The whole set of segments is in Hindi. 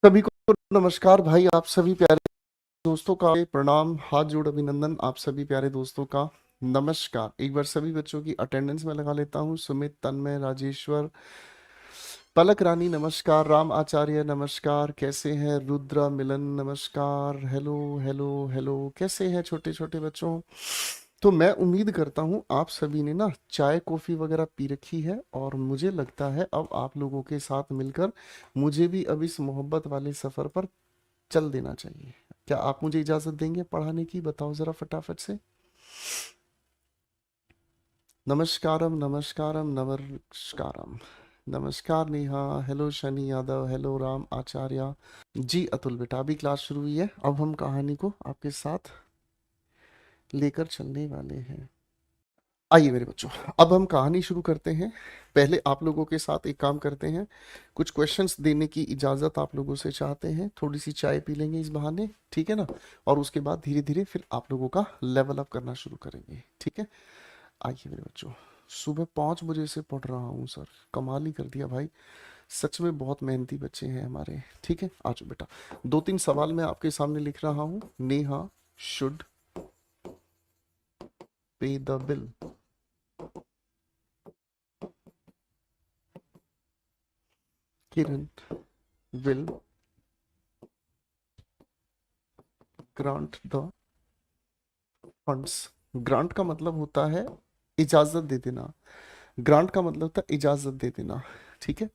सभी को नमस्कार भाई। आप सभी प्यारे दोस्तों का प्रणाम, हाथ जोड़ अभिनंदन। आप सभी प्यारे दोस्तों का नमस्कार। एक बार सभी बच्चों की अटेंडेंस में लगा लेता हूँ। सुमित, तन्मय, राजेश्वर, पलक रानी नमस्कार, राम आचार्य नमस्कार, कैसे हैं? रुद्रा, मिलन नमस्कार, हेलो हेलो हेलो, कैसे हैं छोटे छोटे बच्चों? तो मैं उम्मीद करता हूँ आप सभी ने ना चाय कॉफ़ी वगैरह पी रखी है, और मुझे लगता है अब आप लोगों के साथ मिलकर मुझे भी अब इस मोहब्बत वाले सफ़र पर चल देना चाहिए। क्या आप मुझे इजाज़त देंगे पढ़ाने की? बताओ ज़रा फटाफट से। नमस्कारम नमस्कारम नमस्कारम। नमस्कार नेहा, हेलो शनि यादव, हेलो राम आचार्य जी। अतुल बेटा, अभी क्लास शुरू हुई है, अब हम कहानी को आपके साथ लेकर चलने वाले हैं। आइए मेरे बच्चों, अब हम कहानी शुरू करते हैं। पहले आप लोगों के साथ एक काम करते हैं, कुछ क्वेश्चंस देने की इजाज़त आप लोगों से चाहते हैं। थोड़ी सी चाय पी लेंगे इस बहाने, ठीक है ना? और उसके बाद धीरे धीरे फिर आप लोगों का लेवल अप करना शुरू करेंगे, ठीक है? आइए मेरे बच्चों, सुबह 5 बजे से पढ़ रहा हूँ सर, कमाल ही कर दिया भाई। सच में बहुत मेहनती बच्चे हैं हमारे। ठीक है, आ जाओ बेटा। 2-3 सवाल मैं आपके सामने लिख रहा हूँ। Neha should pay the bill. Kiran will grant the funds. Grant का मतलब होता है इजाजत दे देना। ग्रांट का मतलब होता है इजाजत दे देना, ठीक है?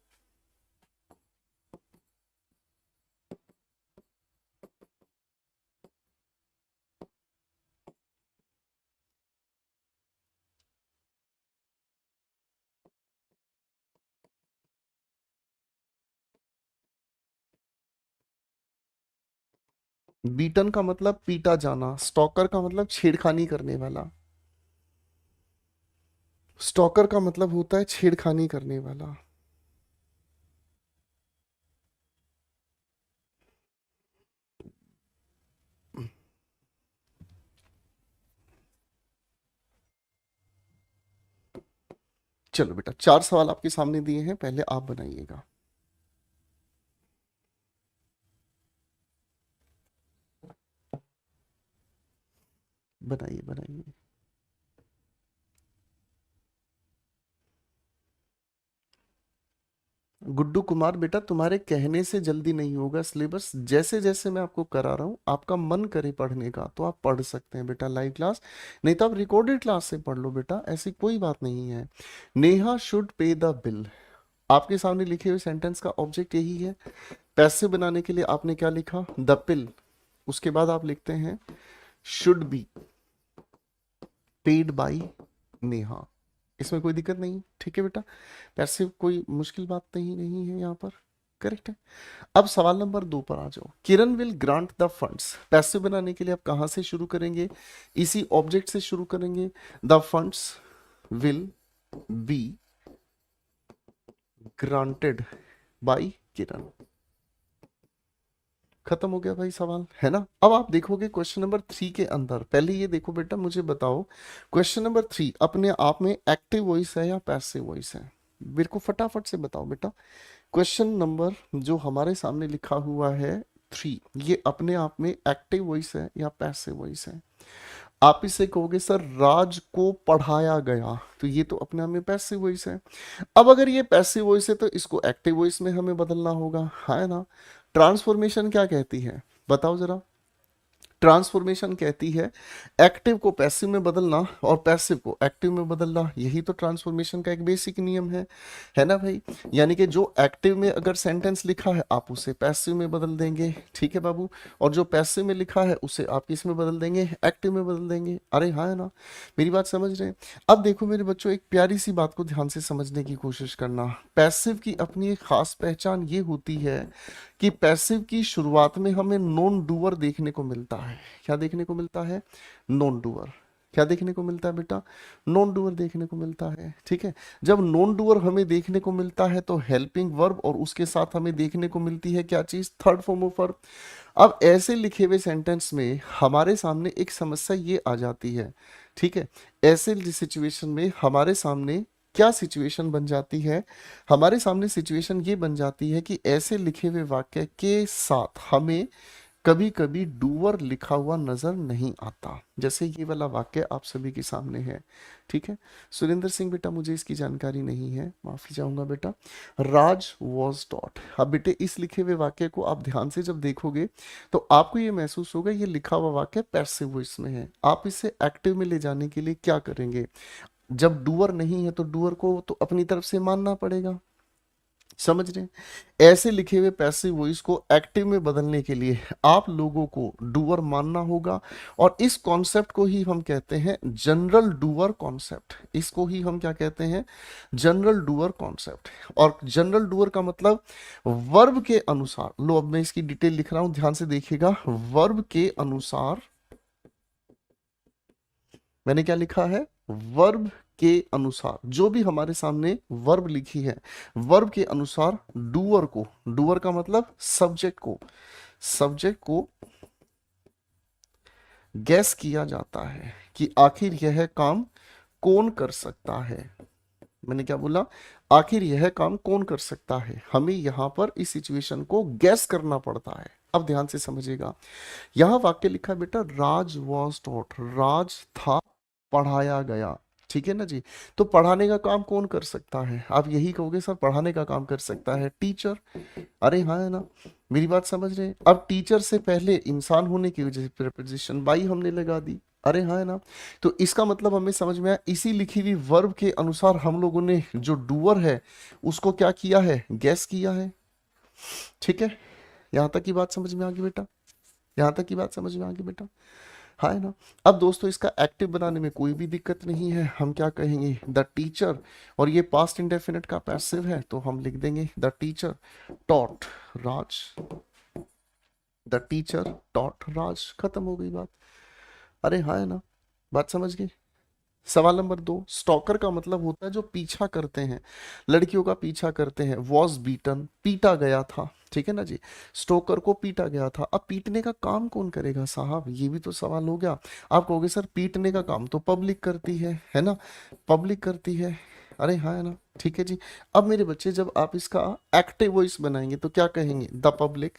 बीटन का मतलब पीटा जाना। स्टॉकर का मतलब छेड़खानी करने वाला। स्टॉकर का मतलब होता है छेड़खानी करने वाला। चलो बेटा, 4 सवाल आपके सामने दिए हैं, पहले आप बनाइएगा। बनाइए बनाइए। गुड्डू कुमार बेटा, तुम्हारे कहने से जल्दी नहीं होगा सिलेबस। जैसे जैसे मैं आपको करा रहा हूँ, आपका मन करे पढ़ने का तो आप पढ़ सकते हैं बेटा लाइव क्लास, नहीं तो आप रिकॉर्डेड क्लास से पढ़ लो बेटा, ऐसी कोई बात नहीं है। Neha should pay the bill. आपके सामने लिखे हुए सेंटेंस का ऑब्जेक्ट यही है। पैसे बनाने के लिए आपने क्या लिखा? The bill. उसके बाद आप लिखते हैं should be paid by Neha. इसमें कोई दिक्कत नहीं, ठीक है बेटा? पैसे कोई मुश्किल बात नहीं है यहाँ पर, करेक्ट है। अब सवाल नंबर 2 पर आ जाओ। किरण विल ग्रांट द फंड्स। पैसे बनाने के लिए आप कहां से शुरू करेंगे? इसी ऑब्जेक्ट से शुरू करेंगे। The funds will be granted by Kiran. खत्म हो गया भाई सवाल, है ना? अब आप देखोगे क्वेश्चन नंबर 3 के अंदर। पहले ये देखो बेटा, मुझे बताओ क्वेश्चन नंबर 3 अपने आप में एक्टिव वॉइस है या पैसिव वॉइस है? मेरे को फटाफट से बताओ बेटा। क्वेश्चन नंबर जो हमारे सामने लिखा हुआ है 3, ये अपने आप में एक्टिव वॉइस है या पैसिव वॉइस है? आप इसे कहोगे सर राज को पढ़ाया गया, तो ये तो अपने आप में पैसिव वॉइस है। अब अगर ये पैसिव वॉइस है तो इसको एक्टिव वॉइस में हमें बदलना होगा, है ना? ट्रांसफॉर्मेशन क्या कहती है, बताओ जरा? ट्रांसफॉर्मेशन कहती है एक्टिव को पैसिव में बदलना और पैसिव को एक्टिव में बदलना। यही तो ट्रांसफॉर्मेशन का एक बेसिक नियम है ना भाई? यानी कि जो एक्टिव में अगर सेंटेंस लिखा है आप उसे पैसिव में बदल देंगे, ठीक है बाबू? और जो पैसिव में लिखा है उसे आप किस में बदल देंगे? एक्टिव में बदल देंगे। अरे हाँ, है ना? मेरी बात समझ रहे हैं? अब देखो मेरे बच्चों, एक प्यारी सी बात को ध्यान से समझने की कोशिश करना। पैसिव की अपनी एक खास पहचान ये होती है कि पैसिव की शुरुआत में हमें नॉन डूअर देखने को मिलता है। क्या देखने को मिलता है? Non doer. क्या देखने को मिलता है बेटा? नॉन डूअर देखने को मिलता है, ठीक है? जब नॉन डूअर हमें देखने को मिलता है तो हेल्पिंग वर्ब, और उसके साथ हमें देखने को मिलती है क्या चीज? Third form of verb. अब ऐसे लिखे हुए सेंटेंस में हमारे सामने एक समस्या ये आ जाती है, ठीक है? ऐसे सिचुएशन में हमारे सामने क्या सिचुएशन बन जाती है, हमारे सामने सिचुएशन ये बन जाती है कि ऐसे लिखे हुए वाक्य के साथ हमें कभी कभी डूअर लिखा हुआ नजर नहीं आता, जैसे ये वाला वाक्य आप सभी के सामने है। ठीक है, सुरेंद्र सिंह बेटा मुझे इसकी जानकारी नहीं है, माफी चाहूंगा बेटा। राज वॉज टॉट। अब बेटे इस लिखे हुए वाक्य को आप ध्यान से जब देखोगे तो आपको ये महसूस होगा ये लिखा हुआ वाक्य पैसिव वॉइस में है। आप इसे एक्टिव में ले जाने के लिए क्या करेंगे, जब डूअर नहीं है तो डूअर को तो अपनी तरफ से मानना पड़ेगा, समझ रहे हैं? ऐसे लिखे हुए पैसिव वॉइस को एक्टिव में बदलने के लिए आप लोगों को डूअर मानना होगा, और इस कॉन्सेप्ट को ही हम कहते हैं जनरल डूअर कॉन्सेप्ट। इसको ही हम क्या कहते हैं, जनरल डूअर कॉन्सेप्ट। और जनरल डूअर का मतलब वर्ब के अनुसार, लो अब मैं इसकी डिटेल लिख रहा हूं, ध्यान से देखिएगा। वर्ब के अनुसार, मैंने क्या लिखा है, वर्ब के अनुसार, जो भी हमारे सामने वर्ब लिखी है, वर्ब के अनुसार डूअर को, डूअर का मतलब सब्जेक्ट को, सब्जेक्ट को गैस किया जाता है कि आखिर यह काम कौन कर सकता है। मैंने क्या बोला, आखिर यह काम कौन कर सकता है, हमें यहां पर इस सिचुएशन को गैस करना पड़ता है। अब ध्यान से समझिएगा, यहां वाक्य लिखा है बेटा, राज वॉज टॉट, राज था, पढ़ाया गया। ठीक है ना जी, तो पढ़ाने का काम कौन कर सकता है, आप यही कहोगे सर पढ़ाने का काम कर सकता है टीचर। अरे हाँ है ना, मेरी बात समझ रहे हैं? अब टीचर से पहले इंसान होने की वजह से प्रेपोजिशन बाई हमने लगा दी। अरे हाँ है ना, तो इसका मतलब हमें समझ में आया, इसी लिखी हुई वर्ब के अनुसार हम लोगों ने जो डूअर है उसको क्या किया है, गैस किया है। ठीक है, यहां तक की बात समझ में आ गई बेटा, यहां तक की बात समझ में आ गई बेटा, हाँ है ना। अब दोस्तों इसका एक्टिव बनाने में कोई भी दिक्कत नहीं है, हम क्या कहेंगे, द टीचर, और ये पास्ट इंडेफिनिट का पैसिव है तो हम लिख देंगे the teacher taught Raj, the teacher taught Raj, खत्म हो गई बात। अरे हाँ है ना, बात समझ गई। सवाल नंबर 2, स्टॉकर का मतलब होता है जो पीछा करते हैं, लड़कियों का पीछा करते हैं। वॉज बीटन, पीटा गया था। ठीक है ना जी, स्टोकर को पीटा गया था। अब पीटने का काम कौन करेगा साहब, ये भी तो सवाल हो गया। आप कहोगे सर पीटने का काम तो पब्लिक करती है ना, पब्लिक करती है। अरे हाँ है ना, ठीक है जी। अब मेरे बच्चे जब आप इसका एक्टिव वॉइस बनाएंगे तो क्या कहेंगे, द पब्लिक।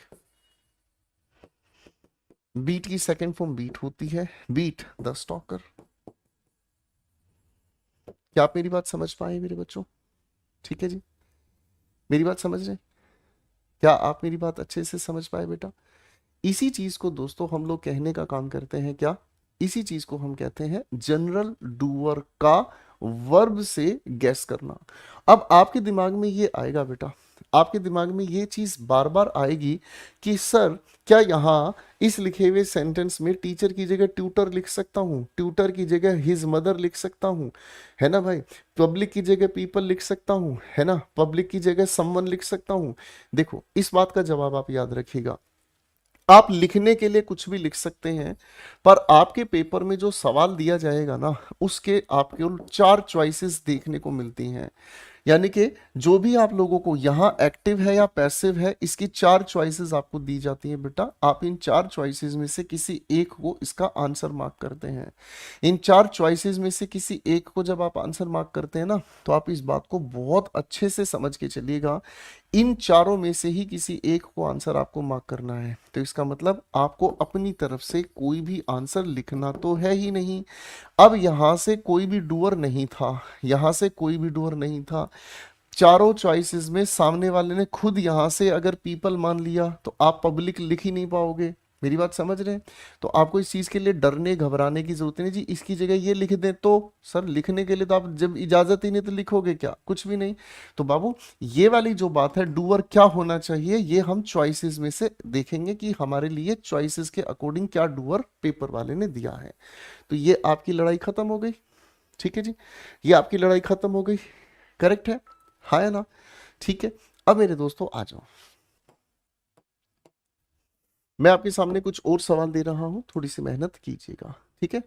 बीट की सेकंड फॉर्म बीट होती है, बीट द स्टॉकर। क्या आप मेरी बात समझ पाए मेरे बच्चों? ठीक है जी, मेरी बात समझ रहे हैं? क्या आप मेरी बात अच्छे से समझ पाए बेटा? इसी चीज को दोस्तों हम लोग कहने का काम करते हैं क्या, इसी चीज को हम कहते हैं जनरल डूअर का वर्ब से गैस करना। अब आपके दिमाग में ये आएगा बेटा, आपके दिमाग में ये चीज बार बार आएगी कि सर क्या यहाँ इस लिखे हुए सेंटेंस में टीचर की जगह ट्यूटर लिख सकता हूँ, ट्यूटर की जगह हिज मदर लिख सकता हूँ, है ना भाई, पब्लिक की जगह पीपल लिख सकता हूँ, है ना, पब्लिक की जगह समवन लिख सकता हूँ। देखो इस बात का जवाब आप याद रखिएगा, आप लिखने के लिए कुछ भी लिख सकते हैं, पर आपके पेपर में जो सवाल दिया जाएगा ना उसके आपको 4 चॉइसेस देखने को मिलती हैं। यानी कि जो भी आप लोगों को यहाँ एक्टिव है या पैसिव है, इसकी 4 चॉइसेस आपको दी जाती हैं बेटा। आप इन 4 चॉइसेस में से किसी एक को इसका आंसर मार्क करते हैं। इन 4 चॉइसेस में से किसी एक को जब आप आंसर मार्क करते हैं ना, तो आप इस बात को बहुत अच्छे से समझ के चलिएगा, इन चारों में से ही किसी एक को आंसर आपको मार्क करना है। तो इसका मतलब आपको अपनी तरफ से कोई भी आंसर लिखना तो है ही नहीं। अब यहां से कोई भी डूअर नहीं था, यहां से कोई भी डूअर नहीं था, चारों चॉइसेस में सामने वाले ने खुद यहां से अगर पीपल मान लिया तो आप पब्लिक लिख ही नहीं पाओगे। मेरी बात समझ रहे हैं? तो आपको इस चीज के लिए डरने घबराने की जरूरत नहीं जी, इसकी जगह ये लिख दें तो सर लिखने के लिए तो आप जब इजाजत ही नहीं तो लिखोगे क्या, कुछ भी नहीं। तो बाबू ये वाली जो बात है डूअर क्या होना चाहिए, ये हम चॉइसेस में से देखेंगे कि हमारे लिए चॉइसेस के अकॉर्डिंग क्या डूअर पेपर वाले ने दिया है। तो ये आपकी लड़ाई खत्म हो गई। ठीक है जी, ये आपकी लड़ाई खत्म हो गई, करेक्ट है, हाँ है ना, ठीक है। अब मेरे दोस्तों आ जाओ, मैं आपके सामने कुछ और सवाल दे रहा हूं, थोड़ी सी मेहनत कीजिएगा, ठीक है।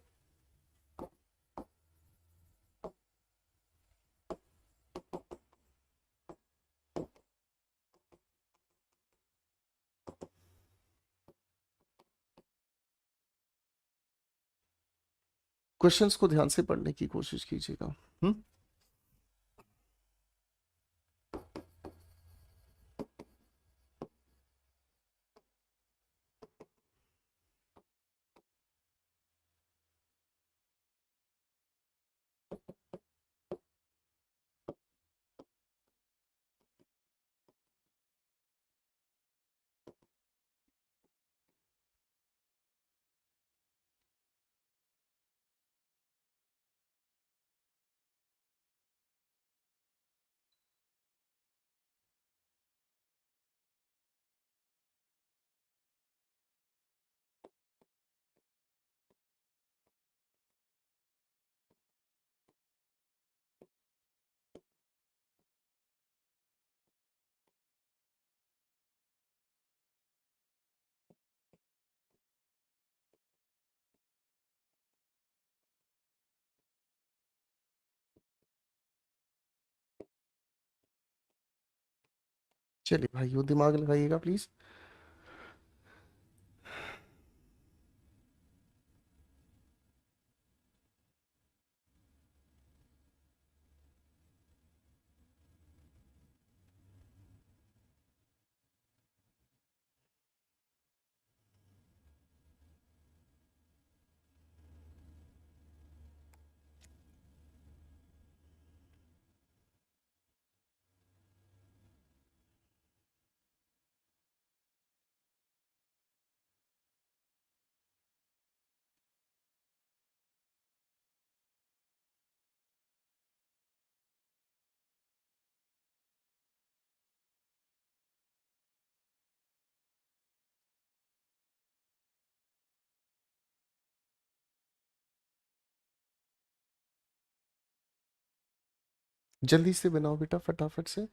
क्वेश्चंस को ध्यान से पढ़ने की कोशिश कीजिएगा। हम्म, चलिए भाई, वो दिमाग लगाइएगा प्लीज। जल्दी से बनाओ बेटा, फटाफट से।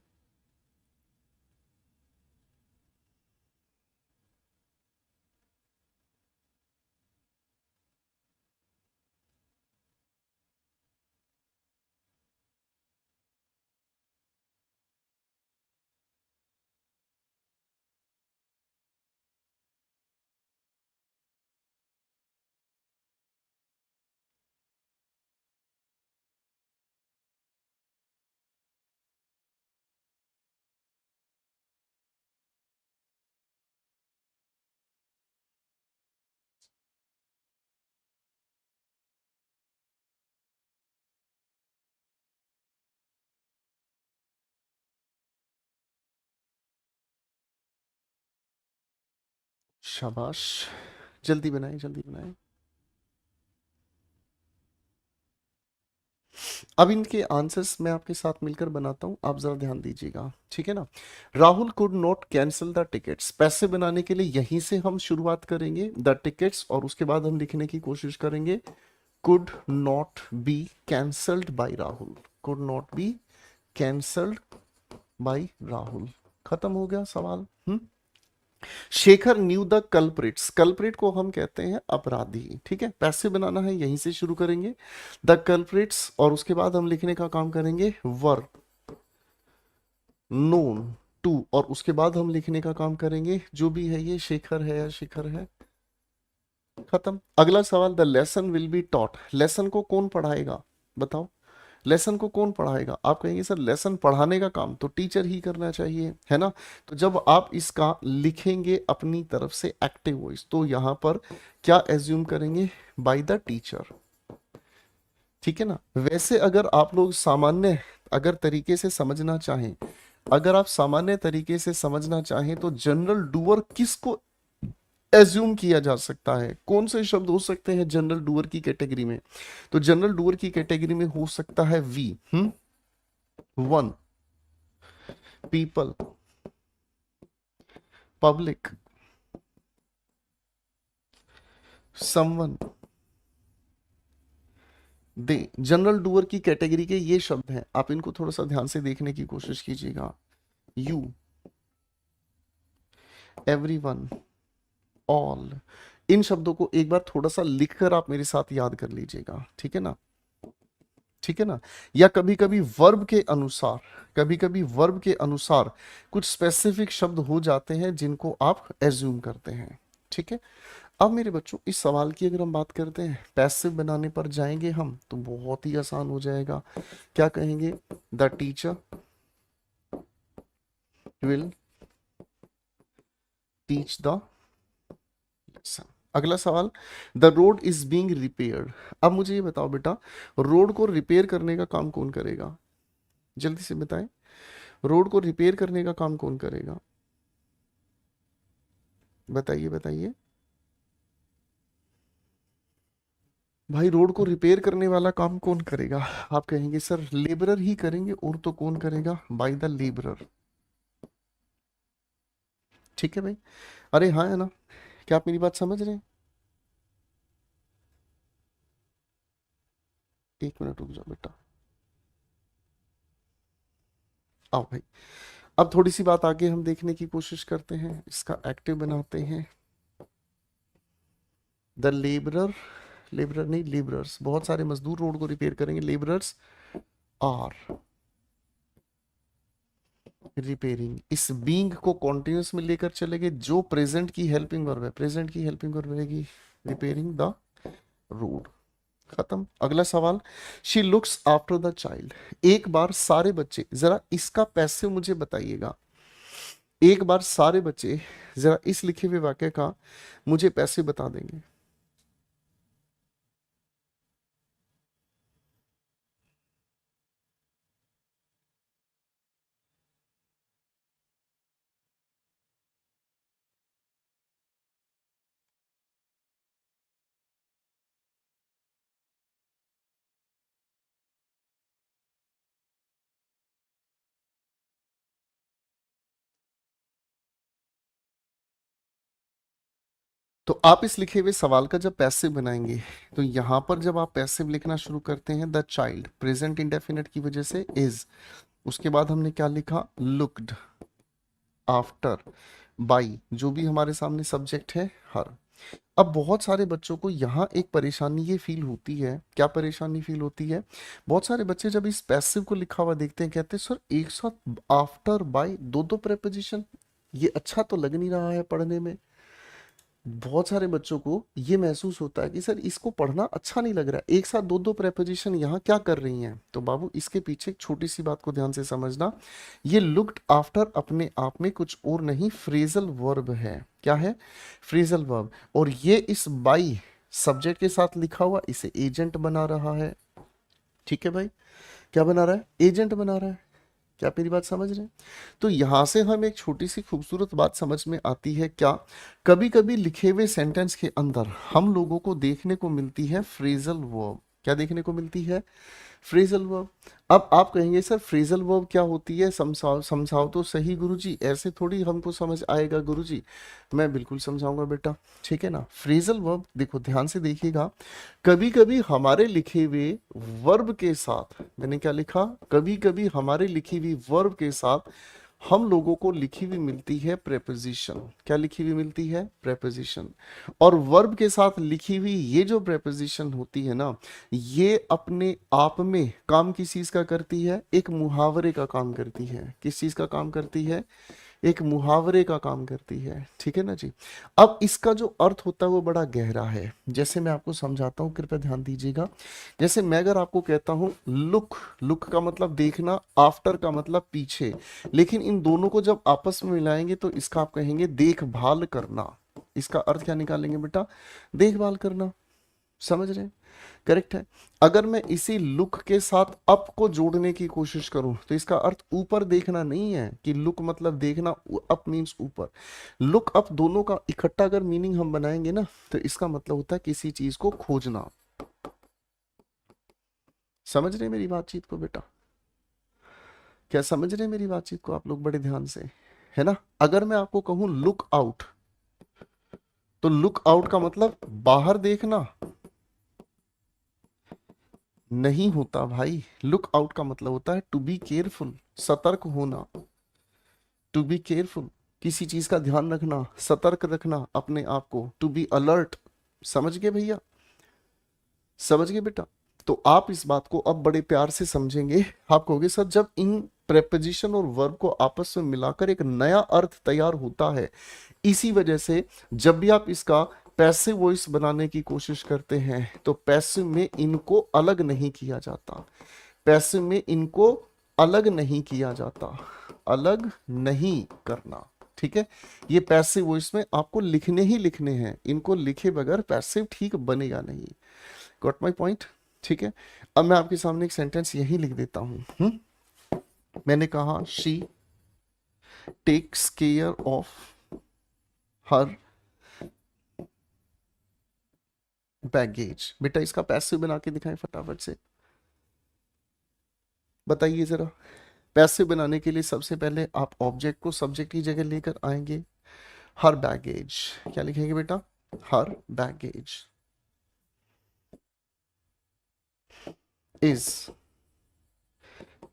शाबाश, जल्दी बनाए, जल्दी बनाए। अब इनके आंसर्स मैं आपके साथ मिलकर बनाता हूं, आप जरा ध्यान दीजिएगा, ठीक है ना। Rahul could not cancel the tickets, पैसे बनाने के लिए यहीं से हम शुरुआत करेंगे, द टिकट्स, और उसके बाद हम लिखने की कोशिश करेंगे could not be cancelled by Rahul, could not be cancelled by Rahul. खत्म हो गया सवाल। Shekhar new the culprits, culprit को हम कहते हैं अपराधी, ठीक है। पैसे बनाना है, यहीं से शुरू करेंगे, द कल्प्रिट्स, और उसके बाद हम लिखने का काम करेंगे वर नोन टू, और उसके बाद हम लिखने का काम करेंगे जो भी है, ये शेखर है या शिखर है। खत्म। अगला सवाल, the lesson will be taught, lesson को कौन पढ़ाएगा बताओ। लेसन को कौन पढ़ाएगा? आप कहेंगे सर लेसन पढ़ाने का काम तो टीचर ही करना चाहिए, है ना। तो जब आप इसका लिखेंगे अपनी तरफ से एक्टिव वॉइस, तो यहां पर क्या एज्यूम करेंगे? बाय द टीचर, ठीक है ना। वैसे अगर आप लोग सामान्य अगर तरीके से समझना चाहें, अगर आप सामान्य तरीके से समझना चाहें तो जनरल डूअर किसको एज्यूम किया जा सकता है? कौन से शब्द हो सकते हैं जनरल डूअर की कैटेगरी में? तो जनरल डूअर की कैटेगरी में हो सकता है we, one, people, public, someone, they. General doer की कैटेगरी के ये शब्द हैं, आप इनको थोड़ा सा ध्यान से देखने की कोशिश कीजिएगा। You, everyone, all. इन शब्दों को एक बार थोड़ा सा लिखकर आप मेरे साथ याद कर लीजिएगा, ठीक है ना, ठीक है ना। या कभी कभी वर्ब के अनुसार, कभी कभी वर्ब के अनुसार कुछ स्पेसिफिक शब्द हो जाते हैं जिनको आप एज्यूम करते हैं, ठीक है। अब मेरे बच्चों, इस सवाल की अगर हम बात करते हैं, पैसिव बनाने पर जाएंगे हम, तो बहुत ही आसान हो जाएगा। क्या कहेंगे? The teacher will teach the lesson. अगला सवाल, the road is being repaired. अब मुझे ये बताओ बेटा, रोड को रिपेयर करने का काम कौन करेगा? जल्दी से बताएं, रोड को रिपेयर करने का काम कौन करेगा? बताइए बताइए भाई, रोड को रिपेयर करने वाला काम कौन करेगा? आप कहेंगे सर लेबरर ही करेंगे, और तो कौन करेगा? बाय द लेबरर, ठीक है भाई। अरे हाँ, है ना, क्या आप मेरी बात समझ रहे हैं? एक मिनट रुक जाओ बेटा, आओ भाई। अब थोड़ी सी बात आगे हम देखने की कोशिश करते हैं, इसका एक्टिव बनाते हैं। द लेबरर, लेबरर नहीं, लेबरर्स, बहुत सारे मजदूर रोड को रिपेयर करेंगे, लेबरर्स आर रिपेयरिंग। इस बीइंग को कॉन्टिन्यूस में लेकर चलेंगे, जो प्रेजेंट की हेल्पिंग वर्ब है, प्रेजेंट की हेल्पिंग वर्ब रहेगी रिपेयरिंग द रोड। खत्म। अगला सवाल, she looks after the child. एक बार सारे बच्चे, जरा इसका पैसिव मुझे बताइएगा। एक बार सारे बच्चे, जरा इस लिखे हुए वाक्य का मुझे पैसिव बता देंगे। तो आप इस लिखे हुए सवाल का जब पैसिव बनाएंगे, तो यहां पर जब आप पैसिव लिखना शुरू करते हैं, द चाइल्ड प्रेजेंट इंडेफिनिट की वजह से इज, उसके बाद हमने क्या लिखा, लुक्ड आफ्टर बाई, जो भी हमारे सामने सब्जेक्ट है हर। अब बहुत सारे बच्चों को यहाँ एक परेशानी ये फील होती है, क्या परेशानी फील होती है, बहुत सारे बच्चे जब इस पैसिव को लिखा हुआ देखते हैं, कहते हैं सर एक साथ आफ्टर बाय दो दो प्रेपोजिशन, ये अच्छा तो लग नहीं रहा है पढ़ने में। बहुत सारे बच्चों को ये महसूस होता है कि सर इसको पढ़ना अच्छा नहीं लग रहा है, एक साथ दो दो प्रेपोजिशन यहाँ क्या कर रही हैं। तो बाबू इसके पीछे एक छोटी सी बात को ध्यान से समझना, ये लुक्ड आफ्टर अपने आप में कुछ और नहीं, फ्रेजल वर्ब है। क्या है, फ्रेजल वर्ब। और ये इस बाई सब्जेक्ट के साथ लिखा हुआ इसे एजेंट बना रहा है। ठीक है भाई, क्या बना रहा है, एजेंट बना रहा है। क्या आप मेरी बात समझ रहे हैं? तो यहां से हमें एक छोटी सी खूबसूरत बात समझ में आती है, क्या, कभी कभी लिखे हुए सेंटेंस के अंदर हम लोगों को देखने को मिलती है फ्रेजल वर्ब। क्या देखने को मिलती है, फ्रेजल वर्ब। अब आप कहेंगे सर फ्रेजल वर्ब क्या होती है, समझाओ समझाओ तो सही गुरुजी, ऐसे थोड़ी हमको समझ आएगा गुरुजी। मैं बिल्कुल समझाऊंगा बेटा, ठीक है ना। फ्रेजल वर्ब देखो ध्यान से देखिएगा, कभी कभी हमारे लिखे हुए वर्ब के साथ, मैंने क्या लिखा, कभी कभी हमारे लिखी हुई वर्ब के साथ हम लोगों को लिखी हुई मिलती है प्रेपोजिशन। क्या लिखी हुई मिलती है, प्रेपोजिशन। और वर्ब के साथ लिखी हुई ये जो प्रेपोजिशन होती है ना, ये अपने आप में काम किस चीज का करती है, एक मुहावरे का काम करती है। किस चीज का काम करती है, एक मुहावरे का काम करती है। ठीक है ना जी। अब इसका जो अर्थ होता है वो बड़ा गहरा है, जैसे मैं आपको समझाता हूँ, कृपया ध्यान दीजिएगा। जैसे मैं अगर आपको कहता हूँ लुक, लुक का मतलब देखना, आफ्टर का मतलब पीछे, लेकिन इन दोनों को जब आपस में मिलाएंगे तो इसका आप कहेंगे देखभाल करना। इसका अर्थ क्या निकालेंगे बेटा, देखभाल करना। समझ रहे हैं, करेक्ट है। अगर मैं इसी लुक के साथ अप को जोड़ने की कोशिश करूं, तो इसका अर्थ ऊपर देखना नहीं है कि लुक मतलब देखना, अप मींस ऊपर। लुक अप दोनों का इकट्ठा अगर मीनिंग हम बनाएंगे ना, तो इसका मतलब होता है किसी चीज को खोजना। समझ रहे हैं मेरी बातचीत को बेटा, क्या समझ रहे हैं मेरी बातचीत को आप लोग बड़े ध्यान से, है ना। अगर मैं आपको कहूं लुक आउट, तो लुक आउट का मतलब बाहर देखना नहीं होता भाई। लुक आउट का मतलब होता है टू बी केयरफुल, सतर्क होना। टू बी केयरफुल, किसी चीज का ध्यान रखना, सतर्क रखना अपने आप को, टू बी अलर्ट। समझ गए भैया, समझ गए बेटा। तो आप इस बात को अब बड़े प्यार से समझेंगे। आप कहोगे सर जब इन प्रेपोजिशन और वर्ब को आपस में मिलाकर एक नया अर्थ तैयार होता है, इसी वजह से जब भी आप इसका पैसिव वॉइस बनाने की कोशिश करते हैं, तो पैसिव में इनको अलग नहीं किया जाता। पैसिव में इनको अलग नहीं किया जाता, अलग नहीं करना। ठीक है, ये पैसिव वॉइस में आपको लिखने ही लिखने हैं, इनको लिखे बगैर पैसिव ठीक बनेगा नहीं। गॉट माय पॉइंट, ठीक है। अब मैं आपके सामने एक सेंटेंस यही लिख देता हूं। मैंने कहा she takes care of her baggage. बेटा इसका पैसिव बना के दिखाएं फटाफट से, बताइए जरा। पैसिव बनाने के लिए सबसे पहले आप ऑब्जेक्ट को सब्जेक्ट की जगह लेकर आएंगे। हर बैगेज, क्या लिखेंगे बेटा, her baggage is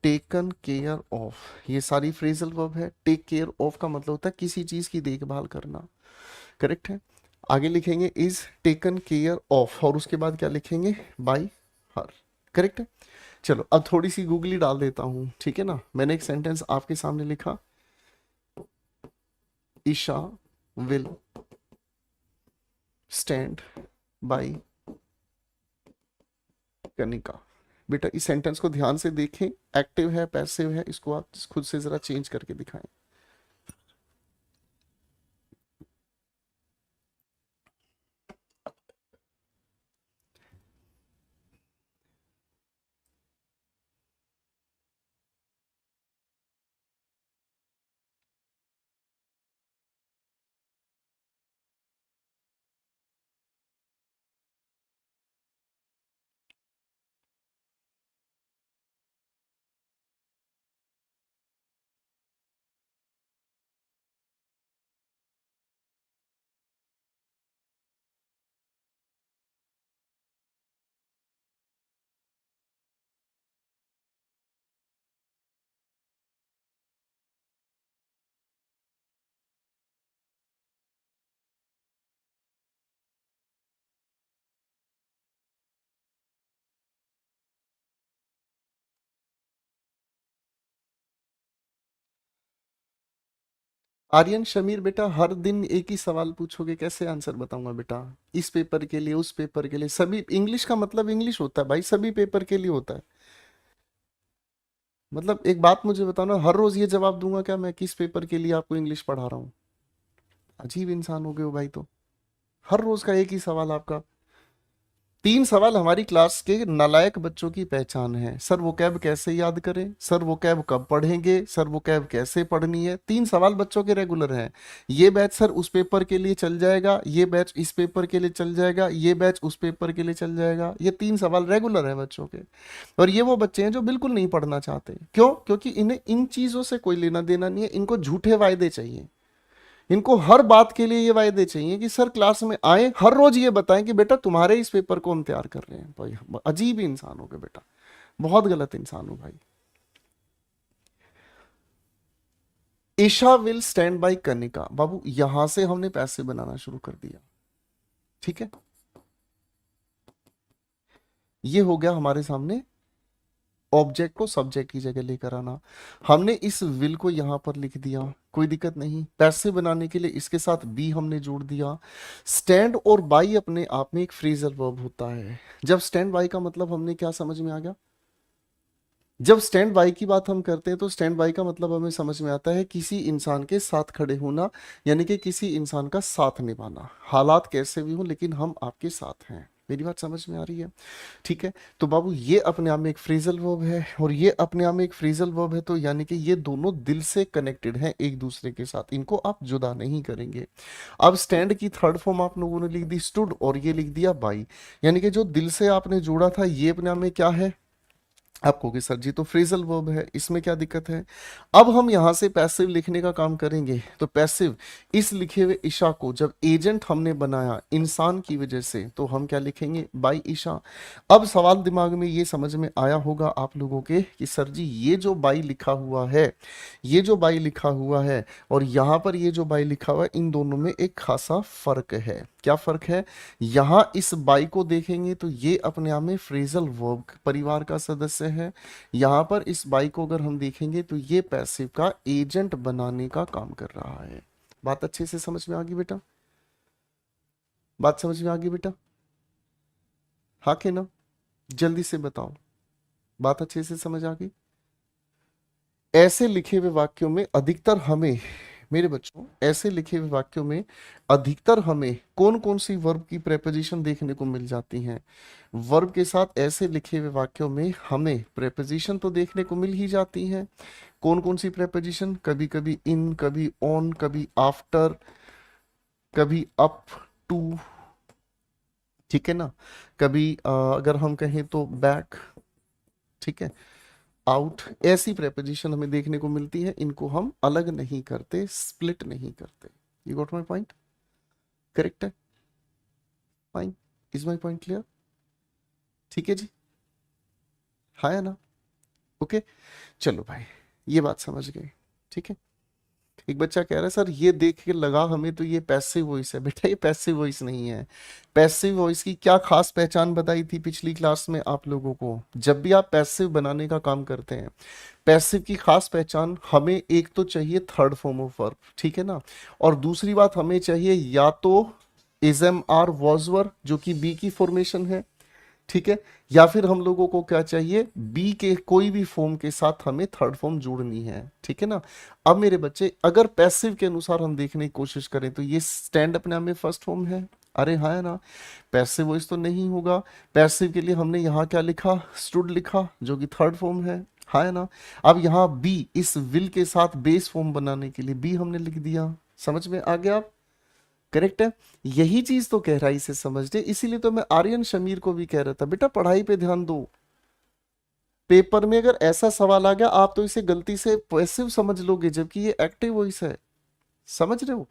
taken care of. ये सारी फ्रेजल वर्ब है। टेक केयर ऑफ का मतलब होता है किसी चीज की देखभाल करना, करेक्ट है। आगे लिखेंगे इज टेकन केयर ऑफ, और उसके बाद क्या लिखेंगे, बाय हर, करेक्ट है। चलो अब थोड़ी सी गूगली डाल देता हूं, ठीक है ना। मैंने एक सेंटेंस आपके सामने लिखा, Isha will stand by Kanika. बेटा इस सेंटेंस को ध्यान से देखें, एक्टिव है पैसिव है, इसको आप खुद से जरा चेंज करके दिखाएं। आर्यन शमीर, बेटा हर दिन एक ही सवाल पूछोगे, कैसे आंसर बताऊंगा बेटा? इस पेपर के लिए, उस पेपर के लिए, सभी इंग्लिश का मतलब इंग्लिश होता है भाई, सभी पेपर के लिए होता है। मतलब एक बात मुझे बताओ ना, हर रोज ये जवाब दूंगा क्या मैं किस पेपर के लिए आपको इंग्लिश पढ़ा रहा हूँ? अजीब इंसान हो गए हो भाई। तो हर रोज का एक ही सवाल आपका। 3 सवाल हमारी क्लास के नालायक बच्चों की पहचान है। सर वो कैब कैसे याद करें, सर वो कैब कब पढ़ेंगे, सर वो कैब कैसे पढ़नी है। 3 सवाल बच्चों के रेगुलर हैं। ये बैच सर उस पेपर के लिए चल जाएगा, ये बैच इस पेपर के लिए चल जाएगा, ये बैच उस पेपर के लिए चल जाएगा। ये 3 सवाल रेगुलर हैं बच्चों के। और ये वो बच्चे हैं जो बिल्कुल नहीं पढ़ना चाहते। क्यों? क्योंकि इन्हें इन चीजों से कोई लेना देना नहीं है। इनको झूठे वायदे चाहिए। इनको हर बात के लिए ये वायदे चाहिए कि सर क्लास में आए, हर रोज ये बताएं कि बेटा तुम्हारे इस पेपर को हम तैयार कर रहे हैं। भाई अजीब ही इंसान हो गए बेटा, बहुत गलत इंसान हो भाई। Isha will stand by Kanika. बाबू यहां से हमने पैसे बनाना शुरू कर दिया। ठीक है, ये हो गया हमारे सामने ऑब्जेक्ट को सब्जेक्ट की जगह लेकर आना। हमने इस विल को यहां पर लिख दिया, कोई दिक्कत नहीं। पैसे बनाने के लिए इसके साथ बी हमने जोड़ दिया। स्टैंड और बाई अपने आप में एक फ्रेजल वर्ब होता है। जब स्टैंड बाई का मतलब हमने क्या समझ में आ गया? जब स्टैंड बाई की बात हम करते हैं तो स्टैंड बाई का मतलब हमें समझ में आता है किसी इंसान के साथ खड़े होना, यानी कि किसी इंसान का साथ निभाना। हालात कैसे भी हो लेकिन हम आपके साथ हैं। मेरी बात समझ में आ रही है? ठीक है। तो बाबू ये अपने आप में एक फ्रेजल वर्ब है और ये अपने आप में एक फ्रेजल वर्ब है, तो यानी कि ये दोनों दिल से कनेक्टेड हैं एक दूसरे के साथ, इनको आप जुदा नहीं करेंगे। अब स्टैंड की थर्ड फॉर्म आप लोगों ने लिख दी स्टूड और ये लिख दिया बाई, यानी कि जो दिल से आपने जोड़ा था ये अपने आप में क्या है? आप कहोगे सर जी तो फ्रेजल वर्ब है, इसमें क्या दिक्कत है? अब हम यहां से पैसिव लिखने का काम करेंगे। तो पैसिव इस लिखे हुए ईशा को जब एजेंट हमने बनाया इंसान की वजह से, तो हम क्या लिखेंगे? बाई ईशा। अब सवाल दिमाग में ये समझ में आया होगा आप लोगों के कि सर जी ये जो बाई लिखा हुआ है, ये जो बाई लिखा हुआ है और यहां पर ये जो बाई लिखा हुआ है, इन दोनों में एक खासा फर्क है। क्या फर्क है? यहां इस बाई को देखेंगे तो ये अपने आप में फ्रेजल वर्ब परिवार का सदस्य है। यहां पर इस बाई को अगर हम देखेंगे तो ये पैसिव का एजेंट बनाने का काम कर रहा है। बात अच्छे से समझ में आ गई बेटा? बात समझ में आ गई बेटा? हाँ कि ना? जल्दी से बताओ, बात अच्छे से समझ आ गई? ऐसे लिखे हुए वाक्यों में अधिकतर हमें, मेरे बच्चों, ऐसे लिखे हुए वाक्यों में अधिकतर हमें कौन कौन सी वर्ब की प्रेपोजिशन देखने को मिल जाती हैं? वर्ब के साथ ऐसे लिखे हुए वाक्यों में हमें प्रेपोजिशन तो देखने को मिल ही जाती हैं। कौन कौन सी प्रेपोजिशन? कभी कभी इन, कभी ऑन, कभी आफ्टर, कभी अप टू, ठीक है ना? कभी अगर हम कहें तो बैक, ठीक है, आउट। ऐसी प्रेपोजिशन हमें देखने को मिलती है, इनको हम अलग नहीं करते, स्प्लिट नहीं करते। You got my point? Correct है? Fine. Is my point clear? ठीक है जी, हाँ या ना? ओके, चलो भाई, ये बात समझ गए। ठीक है, एक बच्चा कह रहा है सर ये देख के लगा हमें तो ये पैसिव वॉइस है। बेटा ये पैसिव वॉइस नहीं है। पैसिव वॉइस की क्या खास पहचान बताई थी पिछली क्लास में आप लोगों को? जब भी आप पैसिव बनाने का काम करते हैं, पैसिव की खास पहचान, हमें एक तो चाहिए थर्ड फॉर्म ऑफ वर्ब, ठीक है ना, और दूसरी बात हमें चाहिए या तो is am are was were जो कि बी की फॉर्मेशन है, ठीक है, या फिर हम लोगों को क्या चाहिए, बी के कोई भी फॉर्म के साथ हमें थर्ड फॉर्म जोड़नी है, ठीक है ना। अब मेरे बच्चे अगर पैसिव के अनुसार हम देखने की कोशिश करें तो ये स्टैंड अपने आप में फर्स्ट फॉर्म है, अरे हाँ है ना। पैसिव वॉइस तो नहीं होगा। पैसिव के लिए हमने यहाँ क्या लिखा, स्टूड लिखा जो कि थर्ड फॉर्म है, हाँ है ना। अब यहाँ बी इस विल के साथ बेस फॉर्म बनाने के लिए बी हमने लिख दिया। समझ में आ गया? करेक्ट है। यही चीज तो कह रहा है, इसे समझते, इसीलिए तो मैं आर्यन शमीर को भी कह रहा था बेटा पढ़ाई पे ध्यान दो। पेपर में अगर ऐसा सवाल आ गया आप तो इसे गलती से पैसिव समझ लोगे जबकि ये एक्टिव वॉइस है। समझ रहे हो?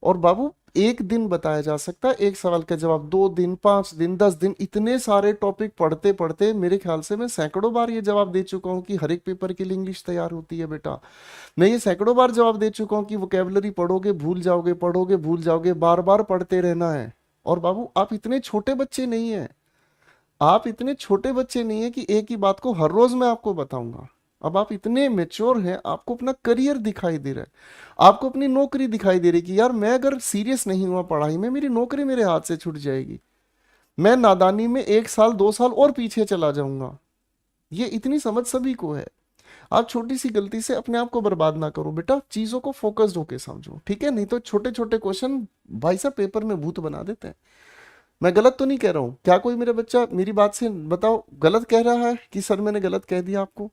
और बाबू एक दिन बताया जा सकता है एक सवाल का जवाब, 2 दिन, 5 दिन, 10 दिन, इतने सारे टॉपिक पढ़ते पढ़ते मेरे ख्याल से मैं सैकड़ों बार ये जवाब दे चुका हूं कि हर एक पेपर के लिए इंग्लिश तैयार होती है बेटा। मैं ये सैकड़ों बार जवाब दे चुका हूं कि वोकेबलरी पढ़ोगे भूल जाओगे, पढ़ोगे भूल जाओगे, बार बार पढ़ते रहना है। और बाबू आप इतने छोटे बच्चे नहीं है, आप इतने छोटे बच्चे नहीं है कि एक ही बात को हर रोज मैं आपको बताऊंगा। अब आप इतने मेच्योर हैं, आपको अपना करियर दिखाई दे रहा है, आपको अपनी नौकरी दिखाई दे रही है कि यार मैं अगर सीरियस नहीं हुआ पढ़ाई में मेरी नौकरी मेरे हाथ से छूट जाएगी, मैं नादानी में 1 साल 2 साल और पीछे चला जाऊंगा। ये इतनी समझ सभी को है। आप छोटी सी गलती से अपने आप को बर्बाद ना करो बेटा, चीजों को फोकस्ड होके समझो, ठीक है, नहीं तो छोटे छोटे क्वेश्चन भाई साहब पेपर में भूत बना देते हैं। मैं गलत तो नहीं कह रहा हूं, क्या कोई मेरा बच्चा मेरी बात से बताओ गलत कह रहा है कि सर मैंने गलत कह दिया आपको?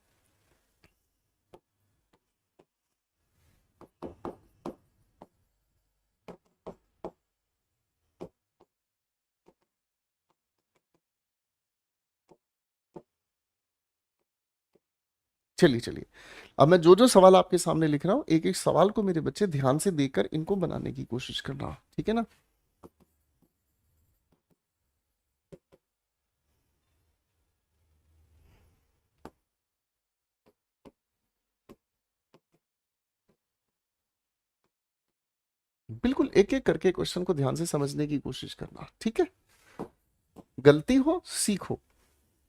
चलिए चलिए, अब मैं जो जो सवाल आपके सामने लिख रहा हूँ एक एक सवाल को मेरे बच्चे ध्यान से देखकर इनको बनाने की कोशिश करना, ठीक है ना। बिल्कुल एक एक करके क्वेश्चन को ध्यान से समझने की कोशिश करना, ठीक है। गलती हो सीखो,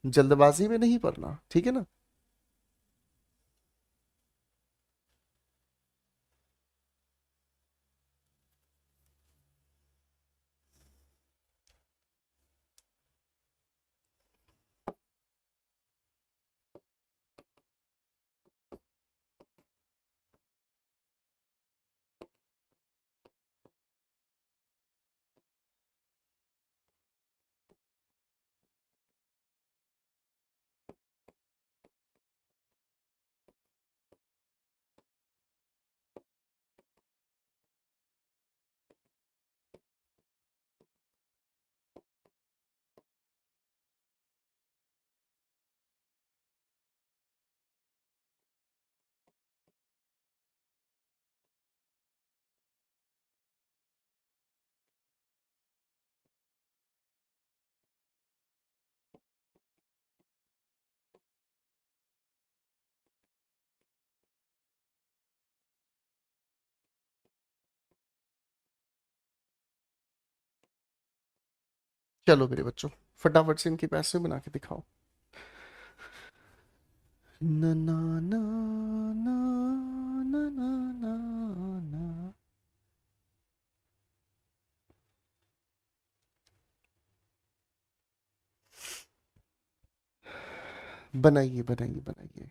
जल्दबाजी में नहीं पढ़ना, ठीक है ना। चलो मेरे बच्चों फटाफट से इनके पैसे बना के दिखाओ। ना ना ना ना ना ना ना ना। बनाइए बनाइए बनाइए।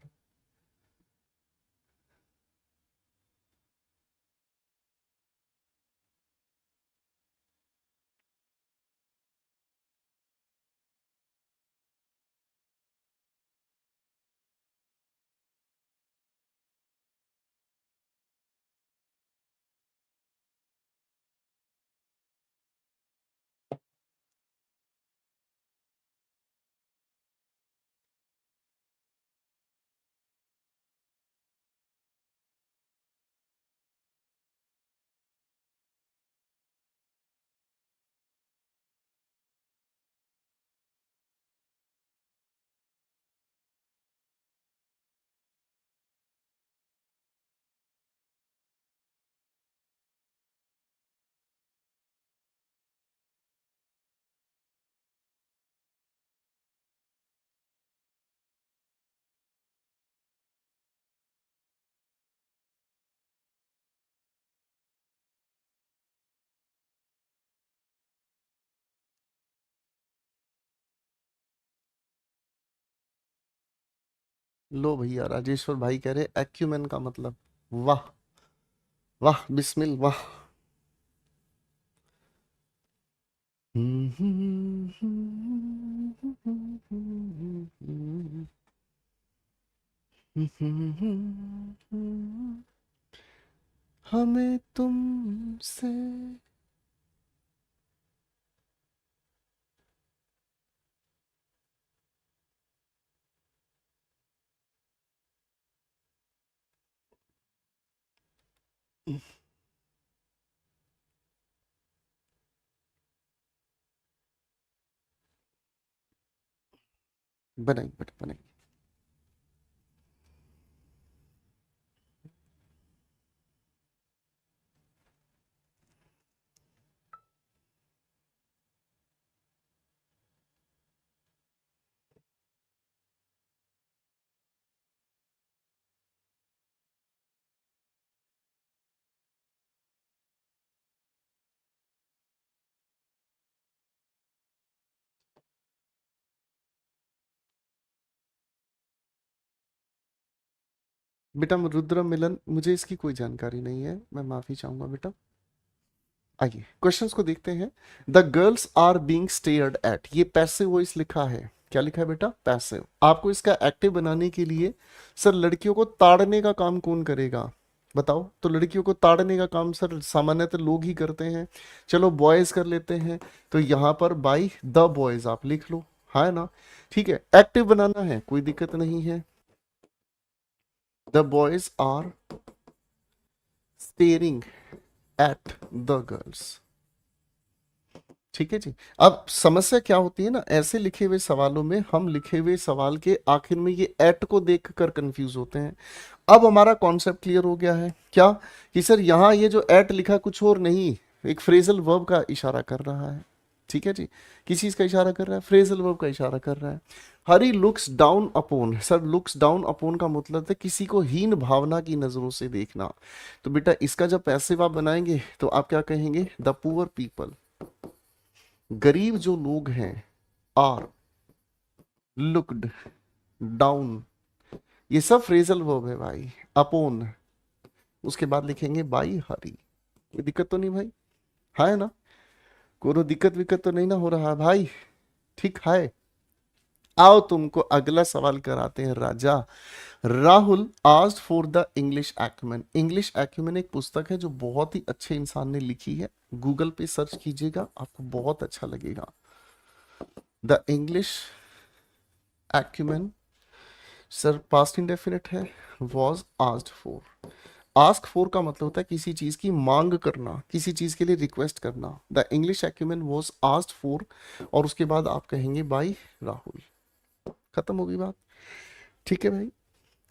लो भैया, राजेश्वर भाई कह रहे एक्यूमेन का मतलब। वाह, वाह बिस्मिल वाह। हमें तुमसे। बनाई बेटा बनाई। बेटा रुद्र मिलन, मुझे इसकी कोई जानकारी नहीं है, मैं माफी चाहूंगा बेटा। आइए क्वेश्चंस को देखते हैं। The girls are being stared at, ये पैसिव वॉइस लिखा है। क्या लिखा है बेटा? पैसिव। आपको इसका एक्टिव बनाने के लिए, सर लड़कियों को ताड़ने का काम कौन करेगा बताओ? तो लड़कियों को ताड़ने का काम सर सामान्यतः लोग ही करते हैं। चलो बॉयज कर लेते हैं। तो यहाँ पर बाई द बॉयज आप लिख लो, है ना? ठीक है, एक्टिव बनाना है, कोई दिक्कत नहीं है। The boys are staring at the girls. ठीक है जी। अब समस्या क्या होती है ना, ऐसे लिखे हुए सवालों में हम लिखे हुए सवाल के आखिर में ये एट को देखकर कंफ्यूज होते हैं। अब हमारा कॉन्सेप्ट क्लियर हो गया है क्या, कि सर यहाँ ये जो एट लिखा कुछ और नहीं, एक फ्रेजल वर्ब का इशारा कर रहा है। ठीक है जी। किस चीज का इशारा कर रहा है? फ्रेजल वर्ब का इशारा कर रहा है। Hari looks down upon, sir looks down upon का मतलब है किसी को हीन भावना की नजरों से देखना। तो बेटा इसका जब पैसिव आप बनाएंगे तो आप क्या कहेंगे? द पुअर पीपल, गरीब जो लोग हैं, आर लुक्ड डाउन, ये सब फ्रेजल वर्ब है भाई। अपोन, उसके बाद लिखेंगे बाई हरी। कोई दिक्कत तो नहीं भाई? है ना? कोनो दिक्कत विक्कत तो नहीं ना हो रहा है भाई? ठीक है। आओ तुमको अगला सवाल कराते हैं राजा। Rahul asked for the English acumen. English acumen एक पुस्तक है जो बहुत ही अच्छे इंसान ने लिखी है। गूगल पे सर्च कीजिएगा, आपको बहुत अच्छा लगेगा। The English acumen, sir past indefinite है, was asked for. Ask for का मतलब होता है किसी चीज की मांग करना, किसी चीज के लिए रिक्वेस्ट करना। The English acumen was asked for, और उसके बाद आप कहेंगे बाय राहुल। खत्म हो गई बात। ठीक है भाई,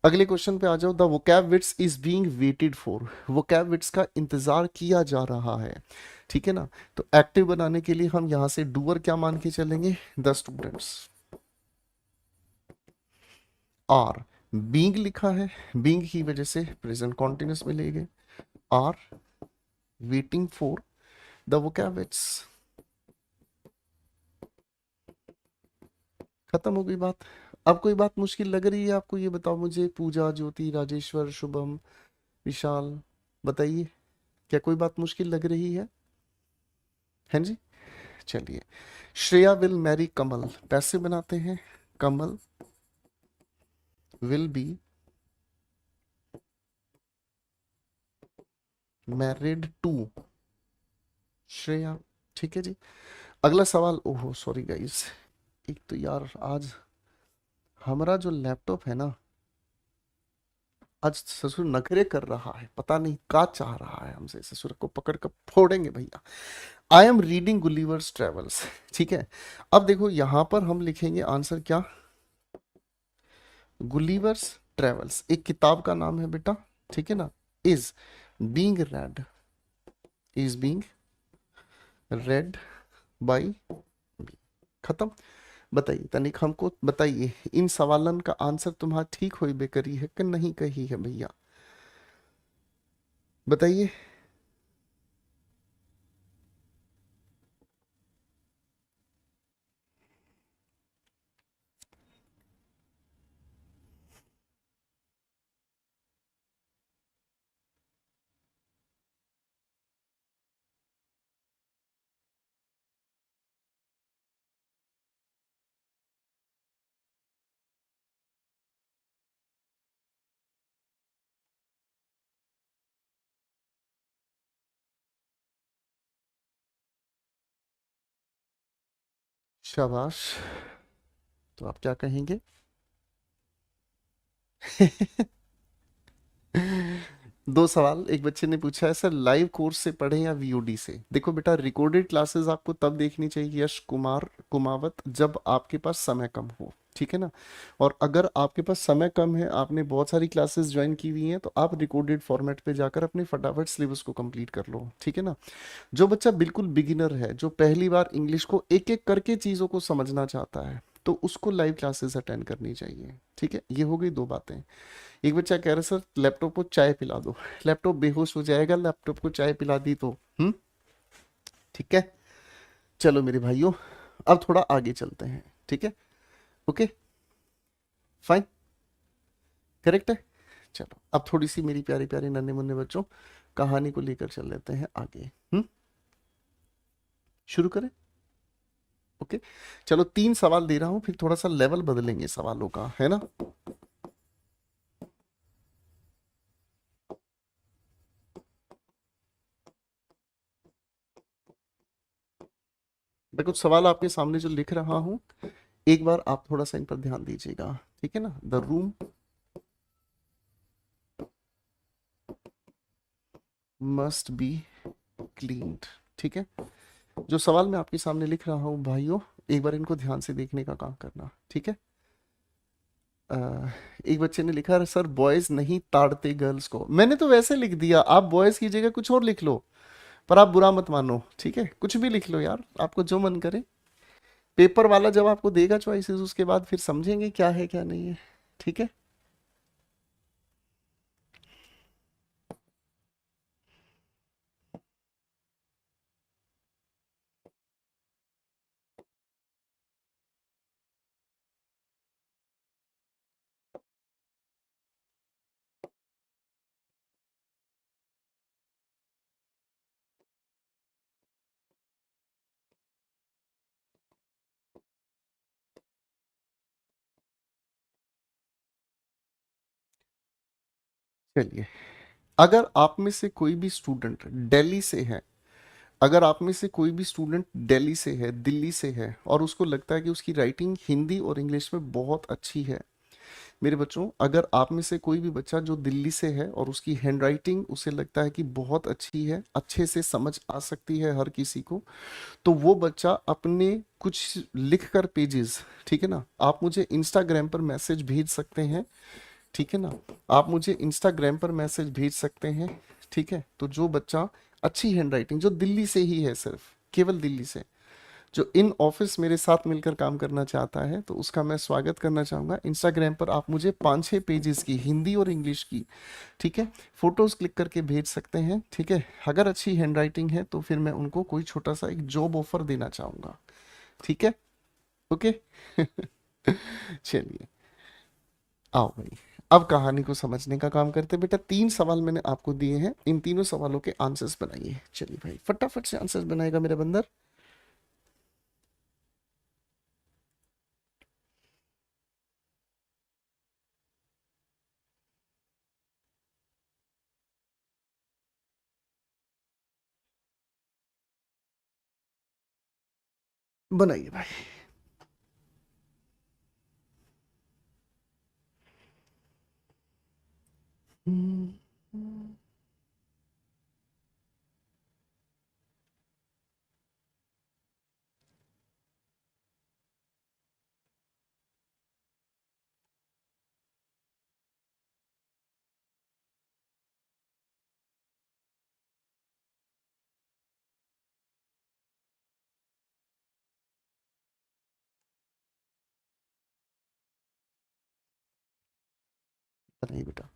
अगले क्वेश्चन पे आ जाओ। The vocab wits is being waited for, vocab wits का इंतजार किया जा रहा है। ठीक है ना? तो एक्टिव बनाने के लिए हम यहां से डूअर क्या मान के चलेंगे? द स्टूडेंट्स आर बीइंग लिखा है, बीइंग की वजह से प्रेजेंट कॉन्टिन्यूस में ले गए। Are waiting for the vocabs. खत्म हो गई बात। अब कोई बात मुश्किल लग रही है आपको? ये बताओ मुझे, पूजा, ज्योति, राजेश्वर, शुभम, विशाल, बताइए, क्या कोई बात मुश्किल लग रही है? हैं जी? चलिए। श्रेया विल मैरी कमल, पैसे बनाते हैं। Kamal will be married to Shreya. ठीक है जी। अगला सवाल, ओहो सॉरी गाइस, एक तो यार आज हमारा जो लैपटॉप है ना, आज ससुर नखरे कर रहा है, पता नहीं क्या चाह रहा है हमसे। ससुर को पकड़ कर फोड़ेंगे भैया। I am reading Gulliver's travels. ठीक है। अब देखो यहां पर हम लिखेंगे आंसर क्या? गुलिवर्स ट्रेवल्स एक किताब का नाम है बेटा। ठीक है ना? Is being red, is being red by, खत्म। बताइए तनिक हमको बताइए, इन सवालन का आंसर तुम्हारा ठीक हो बेकरी है कि नहीं कही है भैया? बताइए। शाबाश। तो आप क्या कहेंगे? दो सवाल। एक बच्चे ने पूछा है सर लाइव कोर्स से पढ़ें या वीओडी से। देखो बेटा, रिकॉर्डेड क्लासेस आपको तब देखनी चाहिए यश कुमार कुमावत, जब आपके पास समय कम हो, ठीक है ना। और अगर आपके पास समय कम है, आपने बहुत सारी क्लासेस ज्वाइन की हुई हैं, तो आप रिकॉर्डेड फॉर्मेट पे जाकर अपने फटाफट सिलेबस को कंप्लीट कर लो, ठीक है ना। जो बच्चा बिल्कुल बिगिनर है, जो पहली बार इंग्लिश को एक एक करके चीज़ों को समझना चाहता है, तो उसको लाइव क्लासेस अटेंड करनी चाहिए, ठीक है। ये हो गई दो बातें। एक बच्चा कह रहा है सर लैपटॉप को चाय पिला दो। लैपटॉप बेहोश हो जाएगा, लैपटॉप को चाय पिला दी तो। ठीक है। चलो मेरे भाइयों, अब थोड़ा आगे चलते हैं, ठीक है। ओके, फाइन, करेक्ट है। चलो अब थोड़ी सी मेरी प्यारी प्यारी नन्हे मुन्ने बच्चों, कहानी को लेकर चल लेते हैं आगे। शुरू करें। ओके। चलो 3 सवाल दे रहा हूं, फिर थोड़ा सा लेवल बदलेंगे सवालों का, है ना। मैं कुछ सवाल आपके सामने जो लिख रहा हूं, एक बार आप थोड़ा सा इन पर ध्यान दीजिएगा, ठीक है ना। The room must be cleaned, ठीक है। जो सवाल मैं आपके सामने लिख रहा हूँ भाइयों, एक बार इनको ध्यान से देखने का काम करना, ठीक है। अ, एक बच्चे ने लिखा है सर बॉयज नहीं ताड़ते गर्ल्स को। मैंने तो वैसे लिख दिया, आप बॉयज की जगह कुछ और लिख लो, पर आप बुरा मत मानो, ठीक है। कुछ भी लिख लो यार, आपको जो मन करे। पेपर वाला जब आपको देगा चॉइसेस, उसके बाद फिर समझेंगे क्या है क्या नहीं है, ठीक है। चलिए, अगर आप में से कोई भी स्टूडेंट दिल्ली से है, अगर आप में से कोई भी स्टूडेंट दिल्ली से है, दिल्ली से है, और उसको लगता है कि उसकी राइटिंग हिंदी और इंग्लिश में बहुत अच्छी है, मेरे बच्चों, अगर आप में से कोई भी बच्चा जो दिल्ली से है और उसकी हैंडराइटिंग उसे लगता है कि बहुत अच्छी है, अच्छे से समझ आ सकती है हर किसी को, तो वो बच्चा अपने कुछ लिख कर पेजेस, ठीक है ना, आप मुझे इंस्टाग्राम पर मैसेज भेज सकते हैं, ठीक है ना। आप मुझे इंस्टाग्राम पर मैसेज भेज सकते हैं, ठीक है। तो जो बच्चा अच्छी हैंडराइटिंग, जो दिल्ली से ही है, सिर्फ केवल दिल्ली से, जो इन ऑफिस मेरे साथ मिलकर काम करना चाहता है, तो उसका मैं स्वागत करना चाहूँगा। इंस्टाग्राम पर आप मुझे 5-6 पेजेस की हिंदी और इंग्लिश की, ठीक है, फोटोज क्लिक करके भेज सकते हैं, ठीक है। अगर अच्छी हैंडराइटिंग है तो फिर मैं उनको कोई छोटा सा एक जॉब ऑफर देना चाहूँगा, ठीक है। ओके। चलिए, आओ भाई, अब कहानी को समझने का काम करते हैं। बेटा 3 सवाल मैंने आपको दिए हैं, इन तीनों सवालों के आंसर्स बनाइए। चलिए भाई, फटाफट से आंसर्स बनाएगा मेरा बंदर। बनाइए भाई। हम्म, बनाइए बेटा।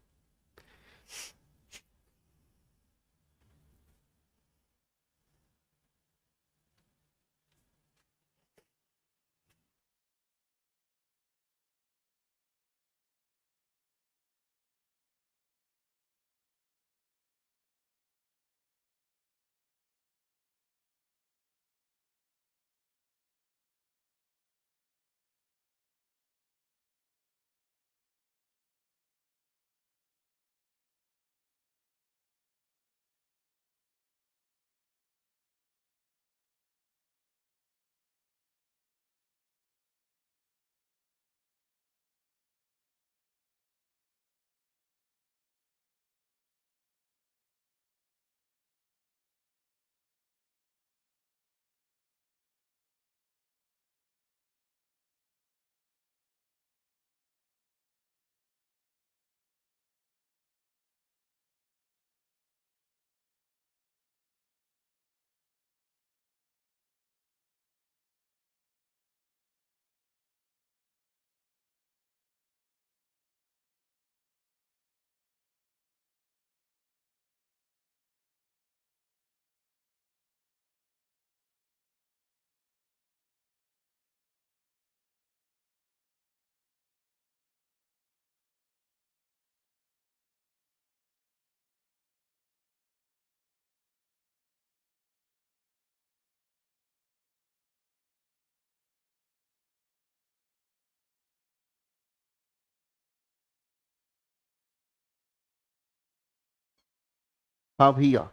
हाँ भैया,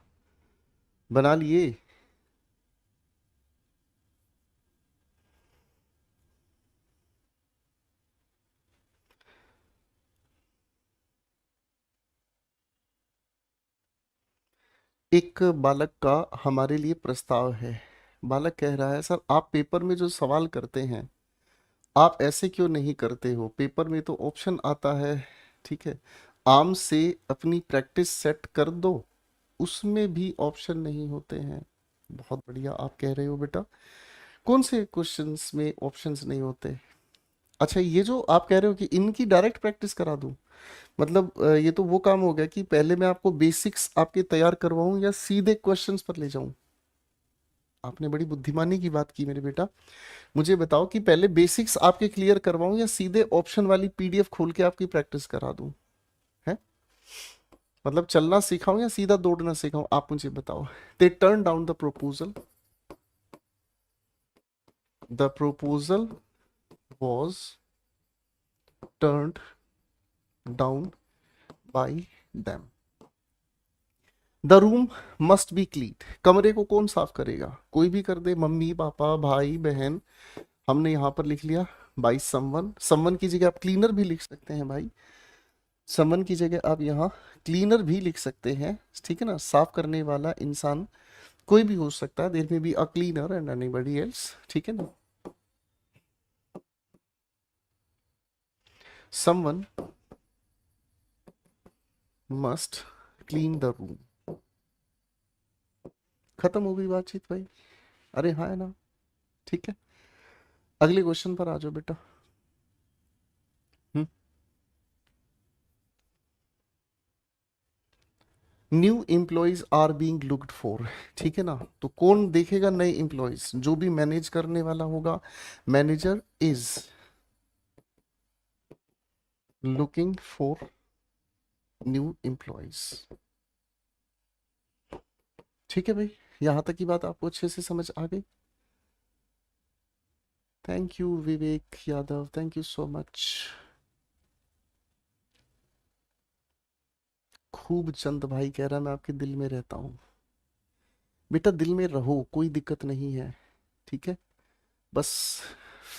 बना लिए। एक बालक का हमारे लिए प्रस्ताव है। बालक कह रहा है, सर आप पेपर में जो सवाल करते हैं, आप ऐसे क्यों नहीं करते हो? पेपर में तो ऑप्शन आता है, ठीक है, आम से अपनी प्रैक्टिस सेट कर दो, उसमें भी ऑप्शन नहीं होते हैं। बहुत बढ़िया आप कह रहे हो बेटा। कौन से क्वेश्चंस में ऑप्शंस नहीं होते? अच्छा, ये जो आप कह रहे हो कि इनकी डायरेक्ट प्रैक्टिस करा दूं, मतलब ये तो वो काम हो गया कि पहले मैं आपको बेसिक्स आपके तैयार करवाऊं या सीधे क्वेश्चंस पर ले जाऊं? आपने बड़ी बुद्धिमानी की बात की मेरे बेटा। मुझे बताओ कि पहले बेसिक्स आपके क्लियर करवाऊं या सीधे ऑप्शन वाली पीडीएफ खोल के आपकी प्रैक्टिस करा दूं? है, मतलब चलना सिखाऊं या सीधा दौड़ना सिखाऊं, आप मुझे बताओ। They turn down the proposal. The proposal was turned down by them. The room must be clean. कमरे को कौन साफ करेगा? कोई भी कर दे, मम्मी पापा भाई बहन। हमने यहाँ पर लिख लिया बाई समवन। समवन की जगह आप क्लीनर भी लिख सकते हैं भाई। समवन की जगह आप यहाँ क्लीनर भी लिख सकते हैं, ठीक है ना। साफ करने वाला इंसान कोई भी हो सकता है, देयर में be a cleaner and anybody else, ठीक है ना। Someone must clean the room. खत्म हो गई बातचीत भाई। अरे हाँ है ना, ठीक है। अगले क्वेश्चन पर आ जाओ बेटा। New employees are being looked for, ठीक है ना। तो कौन देखेगा नए एम्प्लॉयज? जो भी मैनेज करने वाला होगा, manager is looking for new employees. ठीक है भाई, यहां तक की बात आपको अच्छे से समझ आ गई? Thank you Vivek Yadav, thank you so much. खूब चंद भाई कह रहा मैं आपके दिल में रहता हूँ। बेटा दिल में रहो, कोई दिक्कत नहीं है, ठीक है। बस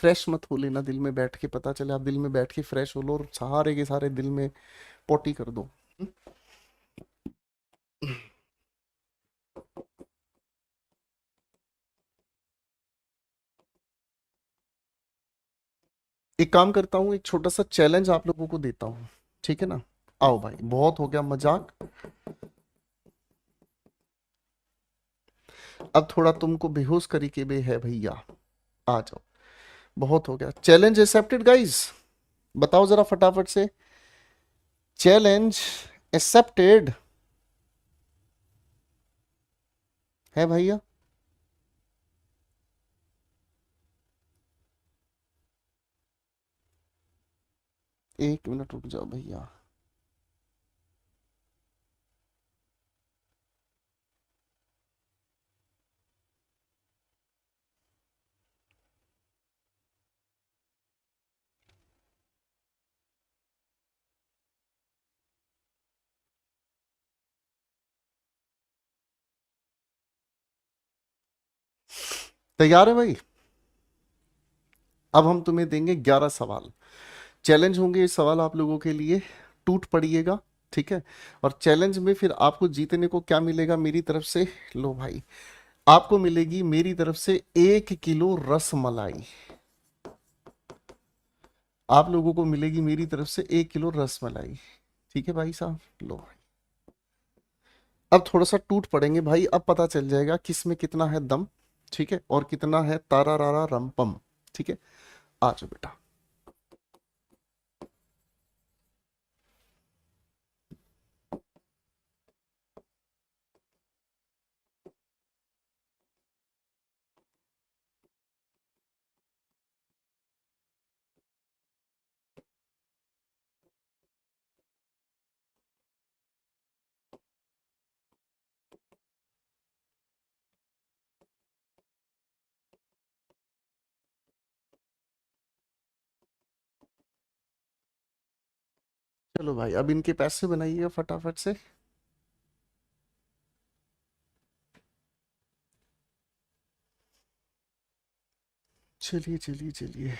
फ्रेश मत हो लेना दिल में बैठ के, पता चले आप दिल में बैठ के फ्रेश हो लो और सारे के सारे दिल में पोटी कर दो। एक काम करता हूँ, एक छोटा सा चैलेंज आप लोगों को देता हूँ, ठीक है ना। आओ भाई, बहुत हो गया मजाक, अब थोड़ा तुमको बेहोश करी बे है भैया। आ जाओ, बहुत हो गया। चैलेंज एक्सेप्टेड गाइस, बताओ जरा फटाफट से। चैलेंज एक्सेप्टेड है भैया? एक मिनट रुक जाओ भैया। तैयार है भाई? अब हम तुम्हें देंगे 11 सवाल। चैलेंज होंगे ये सवाल आप लोगों के लिए, टूट पड़िएगा, ठीक है। और चैलेंज में फिर आपको जीतने को क्या मिलेगा मेरी तरफ से? लो भाई, आपको मिलेगी मेरी तरफ से 1 किलो रस मलाई। आप लोगों को मिलेगी मेरी तरफ से 1 किलो रस मलाई, ठीक है भाई साहब। लो भाई, अब थोड़ा सा टूट पड़ेंगे भाई, अब पता चल जाएगा किस में कितना है दम, ठीक है, और कितना है तारा रारा रमपम, ठीक है। आ जाओ बेटा। चलो भाई, अब इनके पैसे बनाइएगा फटाफट से। चलिए चलिए चलिए।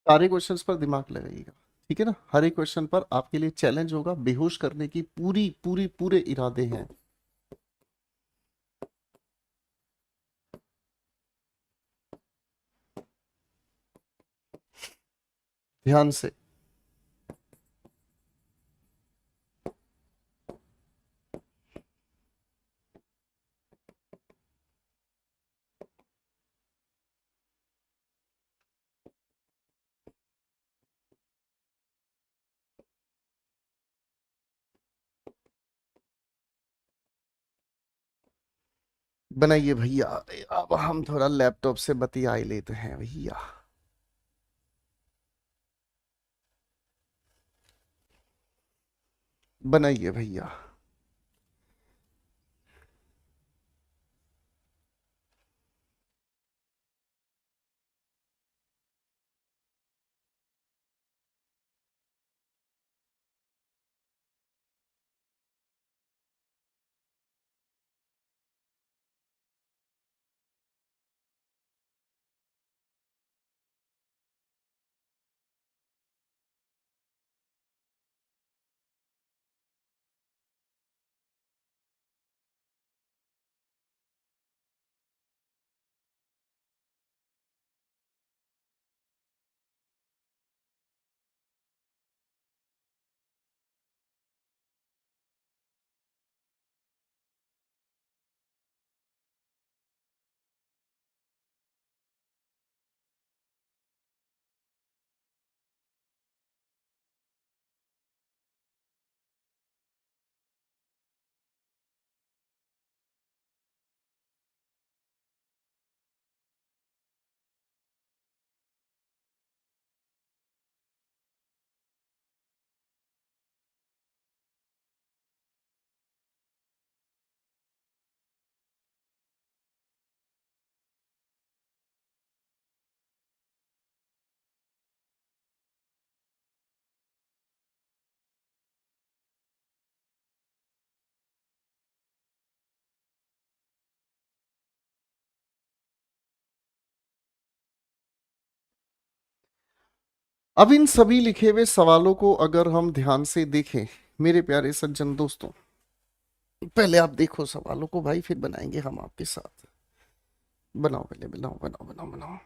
सारे क्वेश्चंस पर दिमाग लगाइएगा, ठीक है ना। हर एक क्वेश्चन पर आपके लिए चैलेंज होगा, बेहोश करने की पूरी पूरी पूरे इरादे हैं। ध्यान से। बनाइए भैया। अरे अब हम थोड़ा लैपटॉप से बतिया ही लेते हैं भैया। बनाइए भैया। अब इन सभी लिखे हुए सवालों को अगर हम ध्यान से देखें, मेरे प्यारे सज्जन दोस्तों, पहले आप देखो सवालों को भाई, फिर बनाएंगे हम आपके साथ। बनाओ पहले, बनाओ बनाओ बनाओ बनाओ।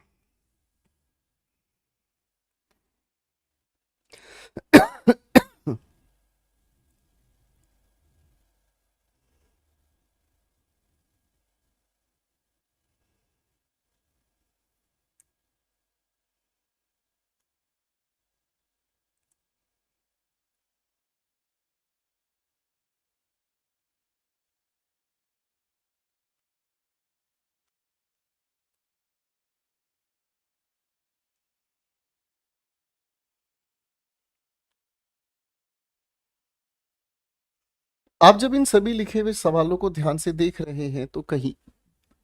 आप जब इन सभी लिखे हुए सवालों को ध्यान से देख रहे हैं तो कहीं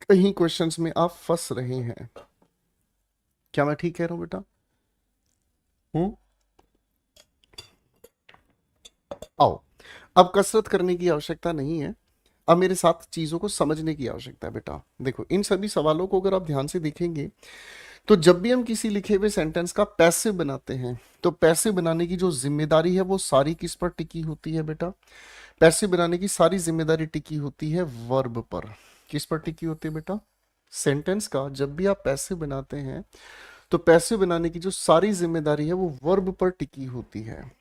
कहीं क्वेश्चंस में आप फंस रहे हैं। क्या मैं ठीक कह रहा हूं बेटा? हूं? आओ। अब कसरत करने की आवश्यकता नहीं है, अब मेरे साथ चीजों को समझने की आवश्यकता है बेटा। देखो इन सभी सवालों को अगर आप ध्यान से देखेंगे तो जब भी हम किसी लिखे हुए सेंटेंस का पैसिव बनाते हैं, तो पैसिव बनाने की जो जिम्मेदारी है वो सारी किस पर टिकी होती है बेटा? पैसिव बनाने की सारी जिम्मेदारी टिकी होती है वर्ब पर। किस पर टिकी होती है बेटा? सेंटेंस का जब भी आप पैसिव बनाते हैं, तो पैसिव बनाने की जो सारी जिम्मेदारी है वो वर्ब पर टिकी होती है।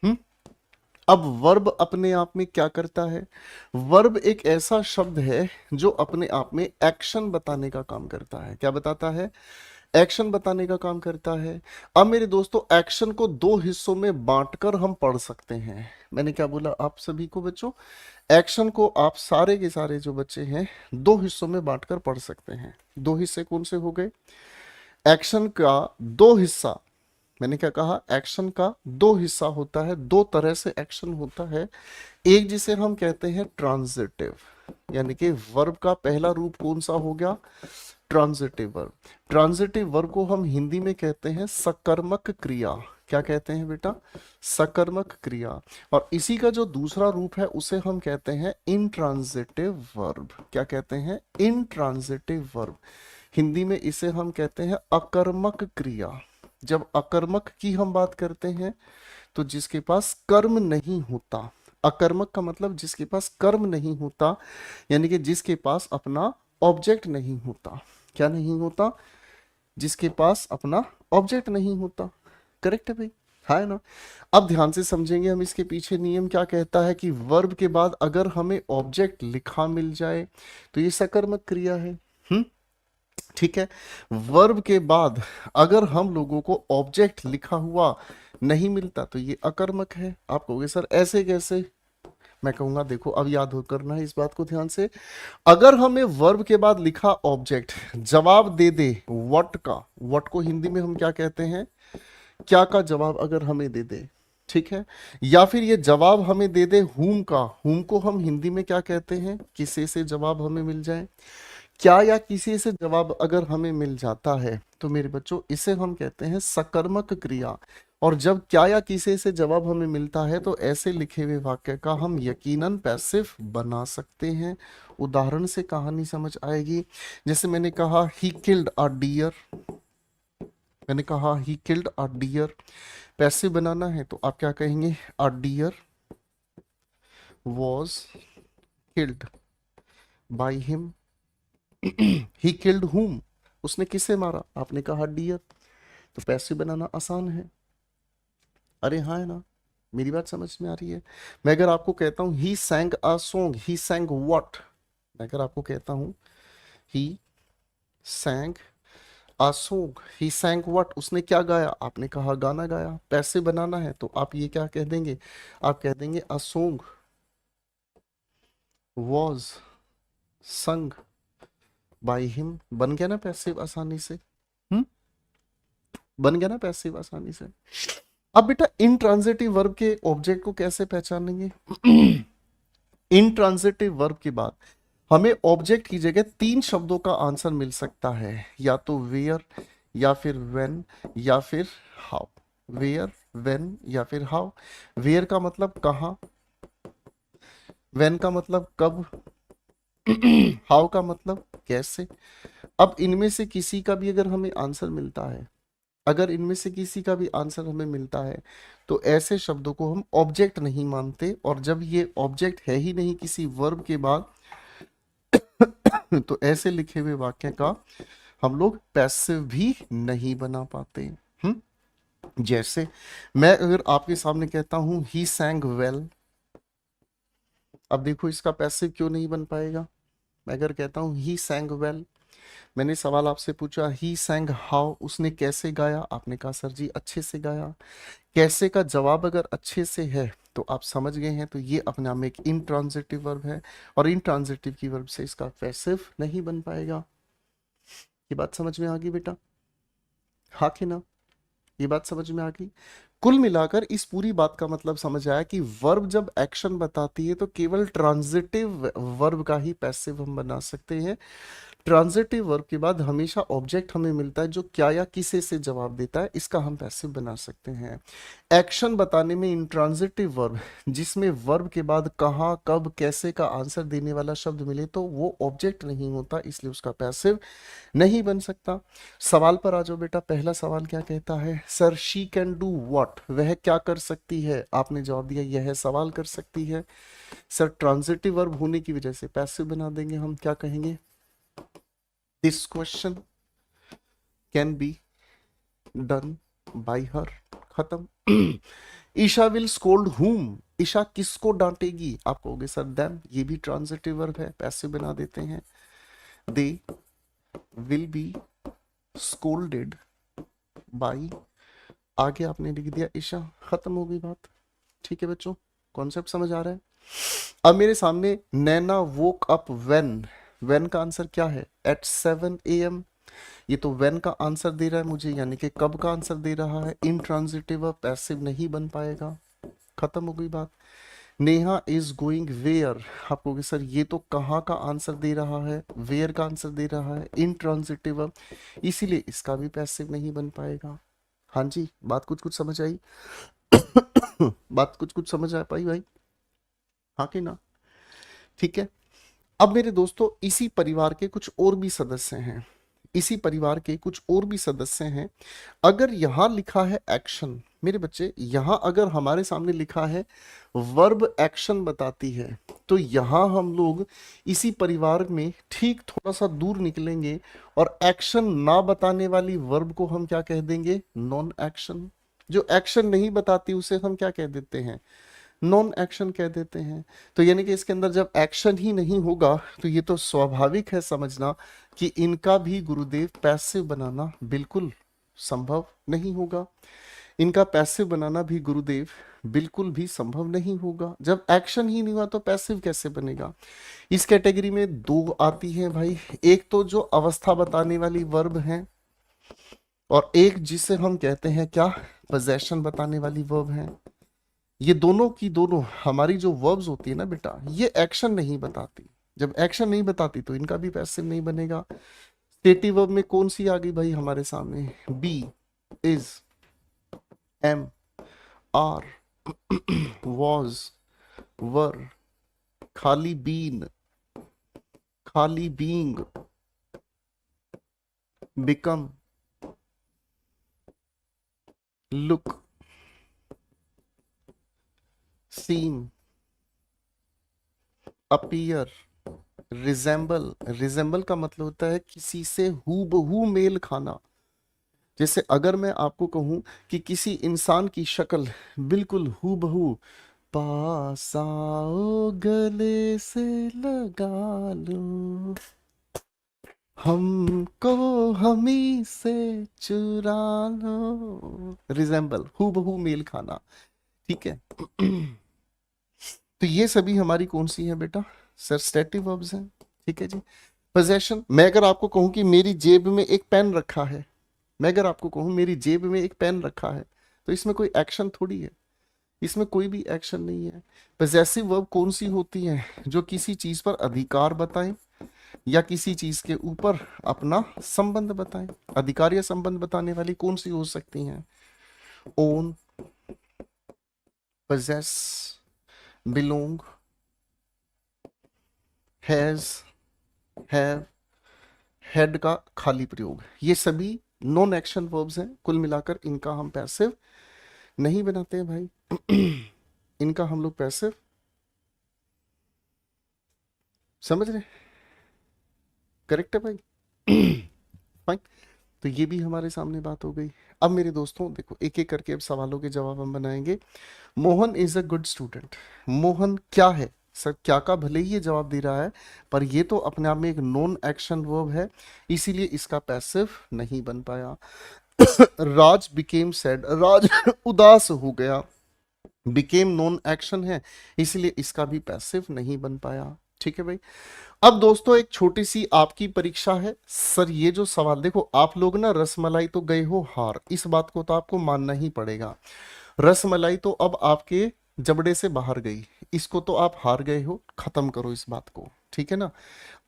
अब वर्ब अपने आप में क्या करता है? वर्ब एक ऐसा शब्द है जो अपने आप में एक्शन बताने का काम करता है। क्या बताता है? एक्शन बताने का काम करता है। अब मेरे दोस्तों, एक्शन को दो हिस्सों में बांटकर हम पढ़ सकते हैं। मैंने क्या बोला आप सभी को बच्चों? एक्शन को आप सारे के सारे जो बच्चे हैं दो हिस्सों में बांटकर पढ़ सकते हैं। दो हिस्से कौन से हो गए? एक्शन का दो हिस्सा, मैंने क्या कहा? एक्शन का दो हिस्सा होता है, दो तरह से एक्शन होता है। एक जिसे हम कहते हैं ट्रांजिटिव, यानी कि वर्ब का पहला रूप कौन सा हो गया? Transitive verb. ट्रांजिटिव वर्ब को हम हिंदी में कहते हैं सकर्मक क्रिया। क्या कहते हैं बेटा? सकर्मक क्रिया। और इसी का जो दूसरा रूप है उसे हम कहते हैं इंट्रांजिटिव वर्ब। क्या कहते हैं? Intransitive verb. हिंदी में इसे हम कहते हैं अकर्मक क्रिया। जब अकर्मक की हम बात करते हैं तो जिसके पास कर्म नहीं होता। अकर्मक का मतलब जिसके पास कर्म नहीं होता, यानी कि जिसके पास अपना ऑब्जेक्ट नहीं होता। क्या नहीं होता? जिसके पास अपना ऑब्जेक्ट नहीं होता। करेक्ट है भाई? है ना? अब ध्यान से समझेंगे हम, इसके पीछे नियम क्या कहता है कि वर्ब के बाद अगर हमें ऑब्जेक्ट लिखा मिल जाए तो ये सकर्मक क्रिया है। ठीक है। वर्ब के बाद अगर हम लोगों को ऑब्जेक्ट लिखा हुआ नहीं मिलता तो ये अकर्मक है। आप कहोगे सर ऐसे कैसे? मैं कहूंगा देखो, अब याद हो करना है इस बात को ध्यान से। अगर हमें वर्ब के बाद लिखा ऑब्जेक्ट जवाब दे दे व्हाट का, व्हाट को हिंदी में हम क्या कहते हैं? क्या का जवाब अगर हमें दे दे, ठीक है। या फिर ये जवाब हमें दे दे हुम का, हुम को हम हिंदी में क्या कहते हैं? किसी से जवाब हमें मिल जाए। क्या या किसी से जवाब अगर हमें मिल जाता है तो मेरे बच्चों इसे हम कहते हैं सकर्मक क्रिया। और जब क्या या किसी से जवाब हमें मिलता है तो ऐसे लिखे हुए वाक्य का हम यकीनन पैसिव बना सकते हैं। उदाहरण से कहानी समझ आएगी। जैसे मैंने कहा ही किल्ड अ डियर, मैंने कहा he killed a deer. Passive बनाना है तो आप क्या कहेंगे? A deer was killed by him. He killed whom, उसने किसे मारा? आपने कहा डियर। तो पैसिव बनाना आसान है। अरे हाँ है ना? मेरी बात समझ में आ रही है? मैं अगर आपको कहता हूं ही सैंग अ सॉन्ग, ही सैंग व्हाट? मैं अगर आपको कहता हूं ही सैंग अ सॉन्ग, ही सैंग व्हाट? उसने क्या गाया? आपने कहा गाना गाया। पैसिव बनाना है तो आप ये क्या कह देंगे? आप कह देंगे a song was sung by him. बन गया ना पैसिव आसानी से? हम्म बन गया ना पैसिव आसानी से? अब बेटा इंट्रांजिटिव वर्ब के ऑब्जेक्ट को कैसे पहचानेंगे? इंट्रांजिटिव वर्ब के बाद हमें ऑब्जेक्ट की जगह तीन शब्दों का आंसर मिल सकता है, या तो वेयर, या फिर व्हेन, या फिर हाउ। वेयर, व्हेन या फिर हाउ। वेयर का मतलब कहाँ, व्हेन का मतलब कब, हाउ का मतलब कैसे। अब इनमें से किसी का भी अगर हमें आंसर मिलता है, अगर इनमें से किसी का भी आंसर हमें मिलता है तो ऐसे शब्दों को हम ऑब्जेक्ट नहीं मानते। और जब ये ऑब्जेक्ट है ही नहीं किसी वर्ब के बाद तो ऐसे लिखे हुए वाक्य का हम लोग पैसिव भी नहीं बना पाते। जैसे मैं अगर आपके सामने कहता हूं ही सैंग वेल, अब देखो इसका पैसिव क्यों नहीं बन पाएगा? मैं अगर कहता हूं ही सैंग वेल, मैंने सवाल आपसे पूछा ही सैंग हाउ, उसने कैसे गाया? आपने कहा सर जी अच्छे से गाया। कैसे का जवाब अगर अच्छे से है तो आप समझ गए हैं, तो ये अपने आप में एक इंट्रांजिटिव वर्ब है। और इंट्रांजिटिव की वर्ब से इसका पैसिव नहीं बन पाएगा। ये बात समझ में आ गई बेटा? हाँ कि ना? ये बात समझ में आ गई? कुल मिलाकर इस पूरी बात का मतलब समझ आया कि वर्ब जब एक्शन बताती है तो केवल ट्रांजिटिव वर्ब का ही पैसिव हम बना सकते हैं। ट्रांजिटिव वर्ब के बाद हमेशा ऑब्जेक्ट हमें मिलता है जो क्या या किसे से जवाब देता है, इसका हम पैसिव बना सकते हैं। एक्शन बताने में इंट्रांजिटिव वर्ब जिसमें वर्ब के बाद कहाँ कब कैसे का आंसर देने वाला शब्द मिले तो वो ऑब्जेक्ट नहीं होता, इसलिए उसका पैसिव नहीं बन सकता। सवाल पर आ जाओ बेटा, पहला सवाल क्या कहता है? Sir she can do what, वह क्या कर सकती है? आपने जवाब दिया यह सवाल कर सकती है। सर ट्रांजिटिव वर्ब होने की वजह से पैसिव बना देंगे, हम क्या कहेंगे? This question can be done by हर, खत्म। ईशा विल स्कोल्ड हुम, ईशा किसको डांटेगी? आप कहोगे सर देम, ये भी ट्रांजिटिव वर्ब है, पैसिव बना देते हैं। They will be scolded by, आगे आपने लिख दिया ईशा, खत्म हो गई बात। ठीक है बच्चों, कॉन्सेप्ट समझ आ रहा है? अब मेरे सामने Naina woke up when, when का आंसर क्या है? At 7 AM। ये तो व्हेन का आंसर दे रहा है मुझे, यानी कि कब का आंसर दे रहा है। इनट्रांजिटिव पैसिव नहीं बन पाएगा, खत्म हो गई बात। नेहा इज गोइंग वेयर, आप कहोगे सर ये तो कहाँ का आंसर दे रहा है, वेयर का आंसर दे रहा है, इनट्रांजिटिव, इसीलिए इसका भी पैसिव नहीं बन पाएगा। हाँ जी, बात कुछ कुछ समझ आई? बात कुछ कुछ समझ आ पाई भाई? हाँ कि ना? ठीक है। अब मेरे दोस्तों इसी परिवार के कुछ और भी सदस्य हैं, इसी परिवार के कुछ और भी सदस्य हैं। अगर यहां लिखा है एक्शन, मेरे बच्चे यहां अगर हमारे सामने लिखा है वर्ब एक्शन बताती है, तो यहां हम लोग इसी परिवार में ठीक थोड़ा सा दूर निकलेंगे और एक्शन ना बताने वाली वर्ब को हम क्या कह देंगे? Non action. जो एक्शन नहीं बताती उसे हम क्या कह देते हैं? नॉन एक्शन कह देते हैं। तो यानी कि इसके अंदर जब एक्शन ही नहीं होगा तो ये तो स्वाभाविक है समझना कि इनका भी गुरुदेव पैसिव बनाना बिल्कुल संभव नहीं होगा। इनका पैसिव बनाना भी गुरुदेव बिल्कुल भी संभव नहीं होगा। जब एक्शन ही नहीं हुआ तो पैसिव कैसे बनेगा? इस कैटेगरी में दो आती हैं भाई, एक तो जो अवस्था बताने वाली वर्ब है और एक जिसे हम कहते हैं क्या? पोजेशन बताने वाली वर्ब है। ये दोनों की दोनों हमारी जो वर्ब्स होती है ना बेटा, ये एक्शन नहीं बताती। जब एक्शन नहीं बताती तो इनका भी पैसिव नहीं बनेगा। स्टेटिव वर्ब में कौन सी आ गई भाई हमारे सामने? Be, is, am, are, was, were, खाली बीन, खाली being, become, look, seem, appear, resemble. Resemble का मतलब होता है किसी से हूबहू मेल खाना। जैसे अगर मैं आपको कहूं कि किसी इंसान की शक्ल बिल्कुल हूबहू, पास आओ गले से लगा लो, हमको हमी से चुरा लो, रिजेंबल, हूबहू मेल खाना। ठीक है। तो ये सभी हमारी कौन सी है बेटा? सर स्टेटिव वर्ब्स हैं। ठीक है जी। पोजेशन, मैं अगर आपको कहूं कि मेरी जेब में एक पेन रखा है, मैं अगर आपको कहूं मेरी जेब में एक पेन रखा है, तो इसमें कोई एक्शन थोड़ी है, इसमें कोई भी एक्शन नहीं है। पोजेसिव वर्ब कौन सी होती है? जो किसी चीज पर अधिकार बताएं या किसी चीज के ऊपर अपना संबंध बताएं। अधिकार या संबंध बताने वाली कौन सी हो सकती हैं? Own, possess, belong, has, have, head का खाली प्रयोग, ये सभी नॉन एक्शन वर्ब्स हैं। कुल मिलाकर इनका हम पैसिव नहीं बनाते हैं भाई। इनका हम लोग पैसिव, समझ रहे? करेक्ट है भाई? फाइन। तो ये भी हमारे सामने बात हो गई। अब मेरे दोस्तों देखो, एक एक करके अब सवालों के जवाब हम बनाएंगे। Mohan is a good student, Mohan क्या है? सर क्या का भले ही ये जवाब दे रहा है, पर ये तो अपने आप में एक नॉन एक्शन वर्ब है, इसीलिए इसका पैसिव नहीं बन पाया। राज बिकेम सैड, राज उदास हो गया, बिकेम नॉन एक्शन है, इसलिए इसका भी पैसिव नहीं बन पाया। ठीक है भाई। अब दोस्तों एक छोटी सी आपकी परीक्षा है। सर ये जो सवाल देखो, आप लोग ना रसमलाई तो गए हो हार, इस बात को तो आपको मानना ही पड़ेगा। रसमलाई तो अब आपके जबड़े से बाहर गई, इसको तो आप हार गए हो, खत्म करो इस बात को, ठीक है ना।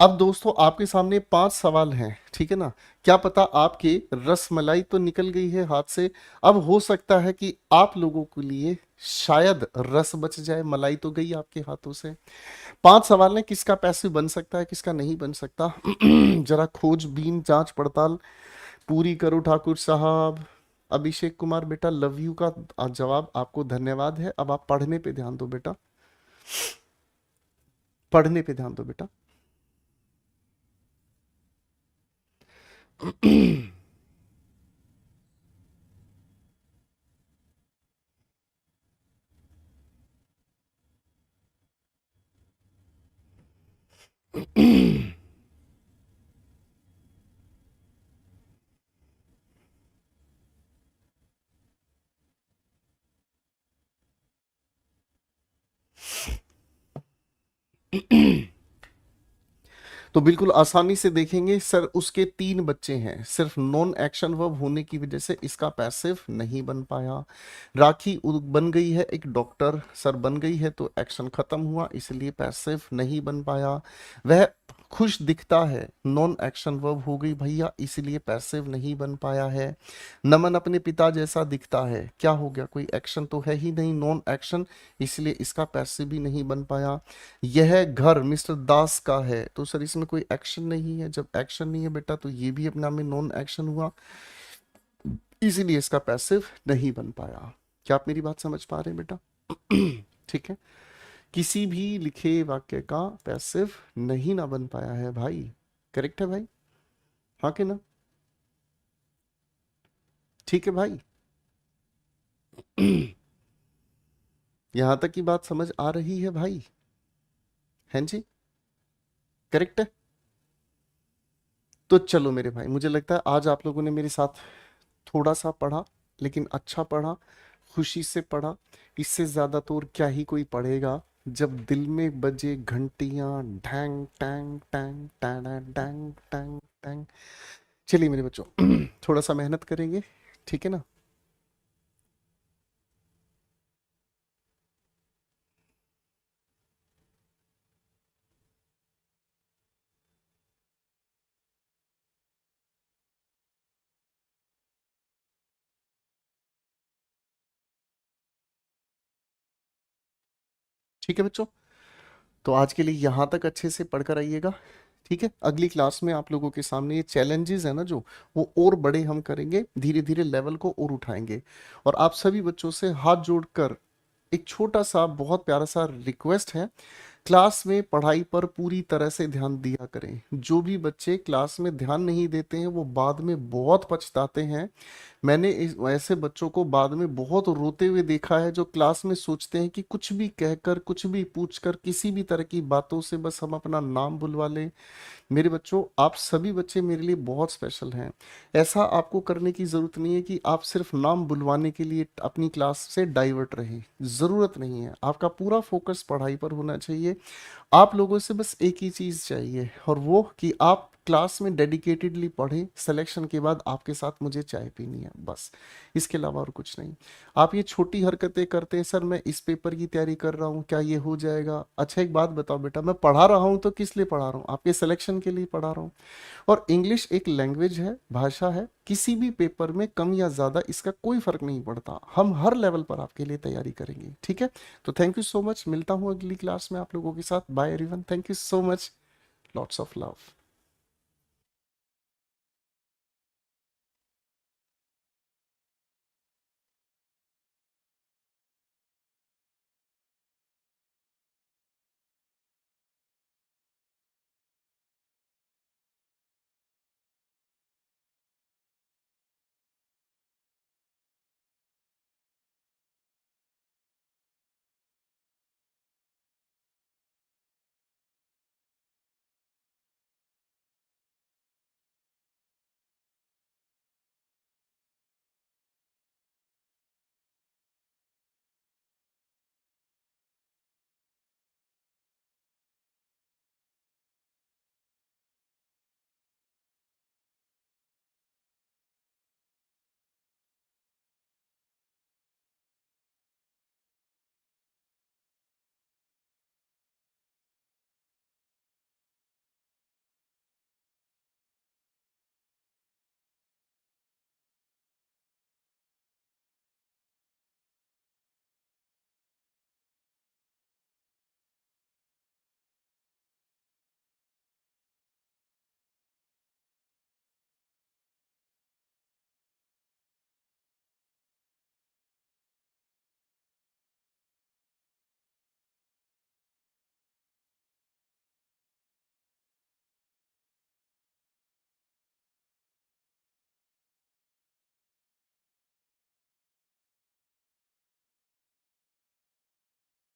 अब दोस्तों आपके सामने 5 सवाल हैं, ठीक है ना। क्या पता आपके रसमलाई तो निकल गई है हाथ से, अब हो सकता है कि आप लोगों के लिए शायद रस बच जाए, मलाई तो गई आपके हाथों से। 5 सवाल हैं, किसका पैसिव बन सकता है किसका नहीं बन सकता जरा खोजबीन जांच पड़ताल पूरी करो ठाकुर साहब। अभिषेक कुमार बेटा लव यू का जवाब आपको धन्यवाद है। अब आप पढ़ने पे ध्यान दो बेटा, पढ़ने पे ध्यान दो बेटा। तो बिल्कुल आसानी से देखेंगे सर, उसके 3 बच्चे हैं, सिर्फ नॉन एक्शन वर्ब होने की वजह से इसका पैसिव नहीं बन पाया। राखी बन गई है एक डॉक्टर, सर बन गई है तो एक्शन खत्म हुआ, इसलिए पैसिव नहीं बन पाया। वह खुश दिखता है, नॉन एक्शन वर्ब हो गई भैया, इसलिए पैसिव नहीं बन पाया है। नमन अपने पिता जैसा दिखता है, क्या हो गया, कोई एक्शन तो है ही नहीं, नॉन एक्शन, इसलिए इसका पैसिव भी नहीं बन पाया। यह घर मिस्टर दास का है, तो सर इसमें कोई एक्शन नहीं है, जब एक्शन नहीं है बेटा तो ये भी अपने आप में नॉन एक्शन हुआ, इसीलिए इसका पैसिव नहीं बन पाया। क्या आप मेरी बात समझ पा रहे हैं बेटा? ठीक है, किसी भी लिखे वाक्य का पैसिव नहीं ना बन पाया है भाई, करेक्ट है भाई, हाँ कि ना? ठीक है भाई। यहां तक की बात समझ आ रही है भाई, हैं जी, करेक्ट है। तो चलो मेरे भाई, मुझे लगता है आज आप लोगों ने मेरे साथ थोड़ा सा पढ़ा, लेकिन अच्छा पढ़ा, खुशी से पढ़ा। इससे ज्यादा तो और क्या ही कोई पढ़ेगा, जब दिल में बजे घंटियां ढैंग टैंग टैंग टैंग टैंग टैंग टैंग। चलिए मेरे बच्चों, थोड़ा सा मेहनत करेंगे, ठीक है ना। ठीक है बच्चों, तो आज के लिए यहाँ तक अच्छे से पढ़कर आइएगा, ठीक है। अगली क्लास में आप लोगों के सामने ये चैलेंजेस है ना जो, वो और बड़े हम करेंगे, धीरे धीरे लेवल को और उठाएंगे। और आप सभी बच्चों से हाथ जोड़कर एक छोटा सा बहुत प्यारा सा रिक्वेस्ट है, क्लास में पढ़ाई पर पूरी तरह से ध्यान दिया करें। जो भी बच्चे क्लास में ध्यान नहीं देते हैं वो बाद में बहुत पछताते हैं। मैंने ऐसे बच्चों को बाद में बहुत रोते हुए देखा है, जो क्लास में सोचते हैं कि कुछ भी कहकर कुछ भी पूछकर किसी भी तरह की बातों से बस हम अपना नाम बुलवा लें। मेरे बच्चों, आप सभी बच्चे मेरे लिए बहुत स्पेशल हैं। ऐसा आपको करने की ज़रूरत नहीं है कि आप सिर्फ नाम बुलवाने के लिए अपनी क्लास से डाइवर्ट रहें, ज़रूरत नहीं है। आपका पूरा फोकस पढ़ाई पर होना चाहिए। आप लोगों से बस एक ही चीज़ चाहिए, और वो कि आप क्लास में डेडिकेटेडली पढ़ें, सिलेक्शन के बाद आपके साथ मुझे चाय पीनी है, बस, इसके अलावा और कुछ नहीं। आप ये छोटी हरकतें करते हैं, सर मैं इस पेपर की तैयारी कर रहा हूँ, क्या ये हो जाएगा? अच्छा एक बात बताओ बेटा, मैं पढ़ा रहा हूँ तो किस लिए पढ़ा रहा हूँ? आपके सिलेक्शन के लिए पढ़ा रहा हूँ। और इंग्लिश एक लैंग्वेज है, भाषा है, किसी भी पेपर में कम या ज़्यादा इसका कोई फर्क नहीं पड़ता, हम हर लेवल पर आपके लिए तैयारी करेंगे, ठीक है। तो थैंक यू सो मच, मिलता हूँ अगली क्लास में आप लोगों के साथ। Bye everyone, thank you so much, lots of love.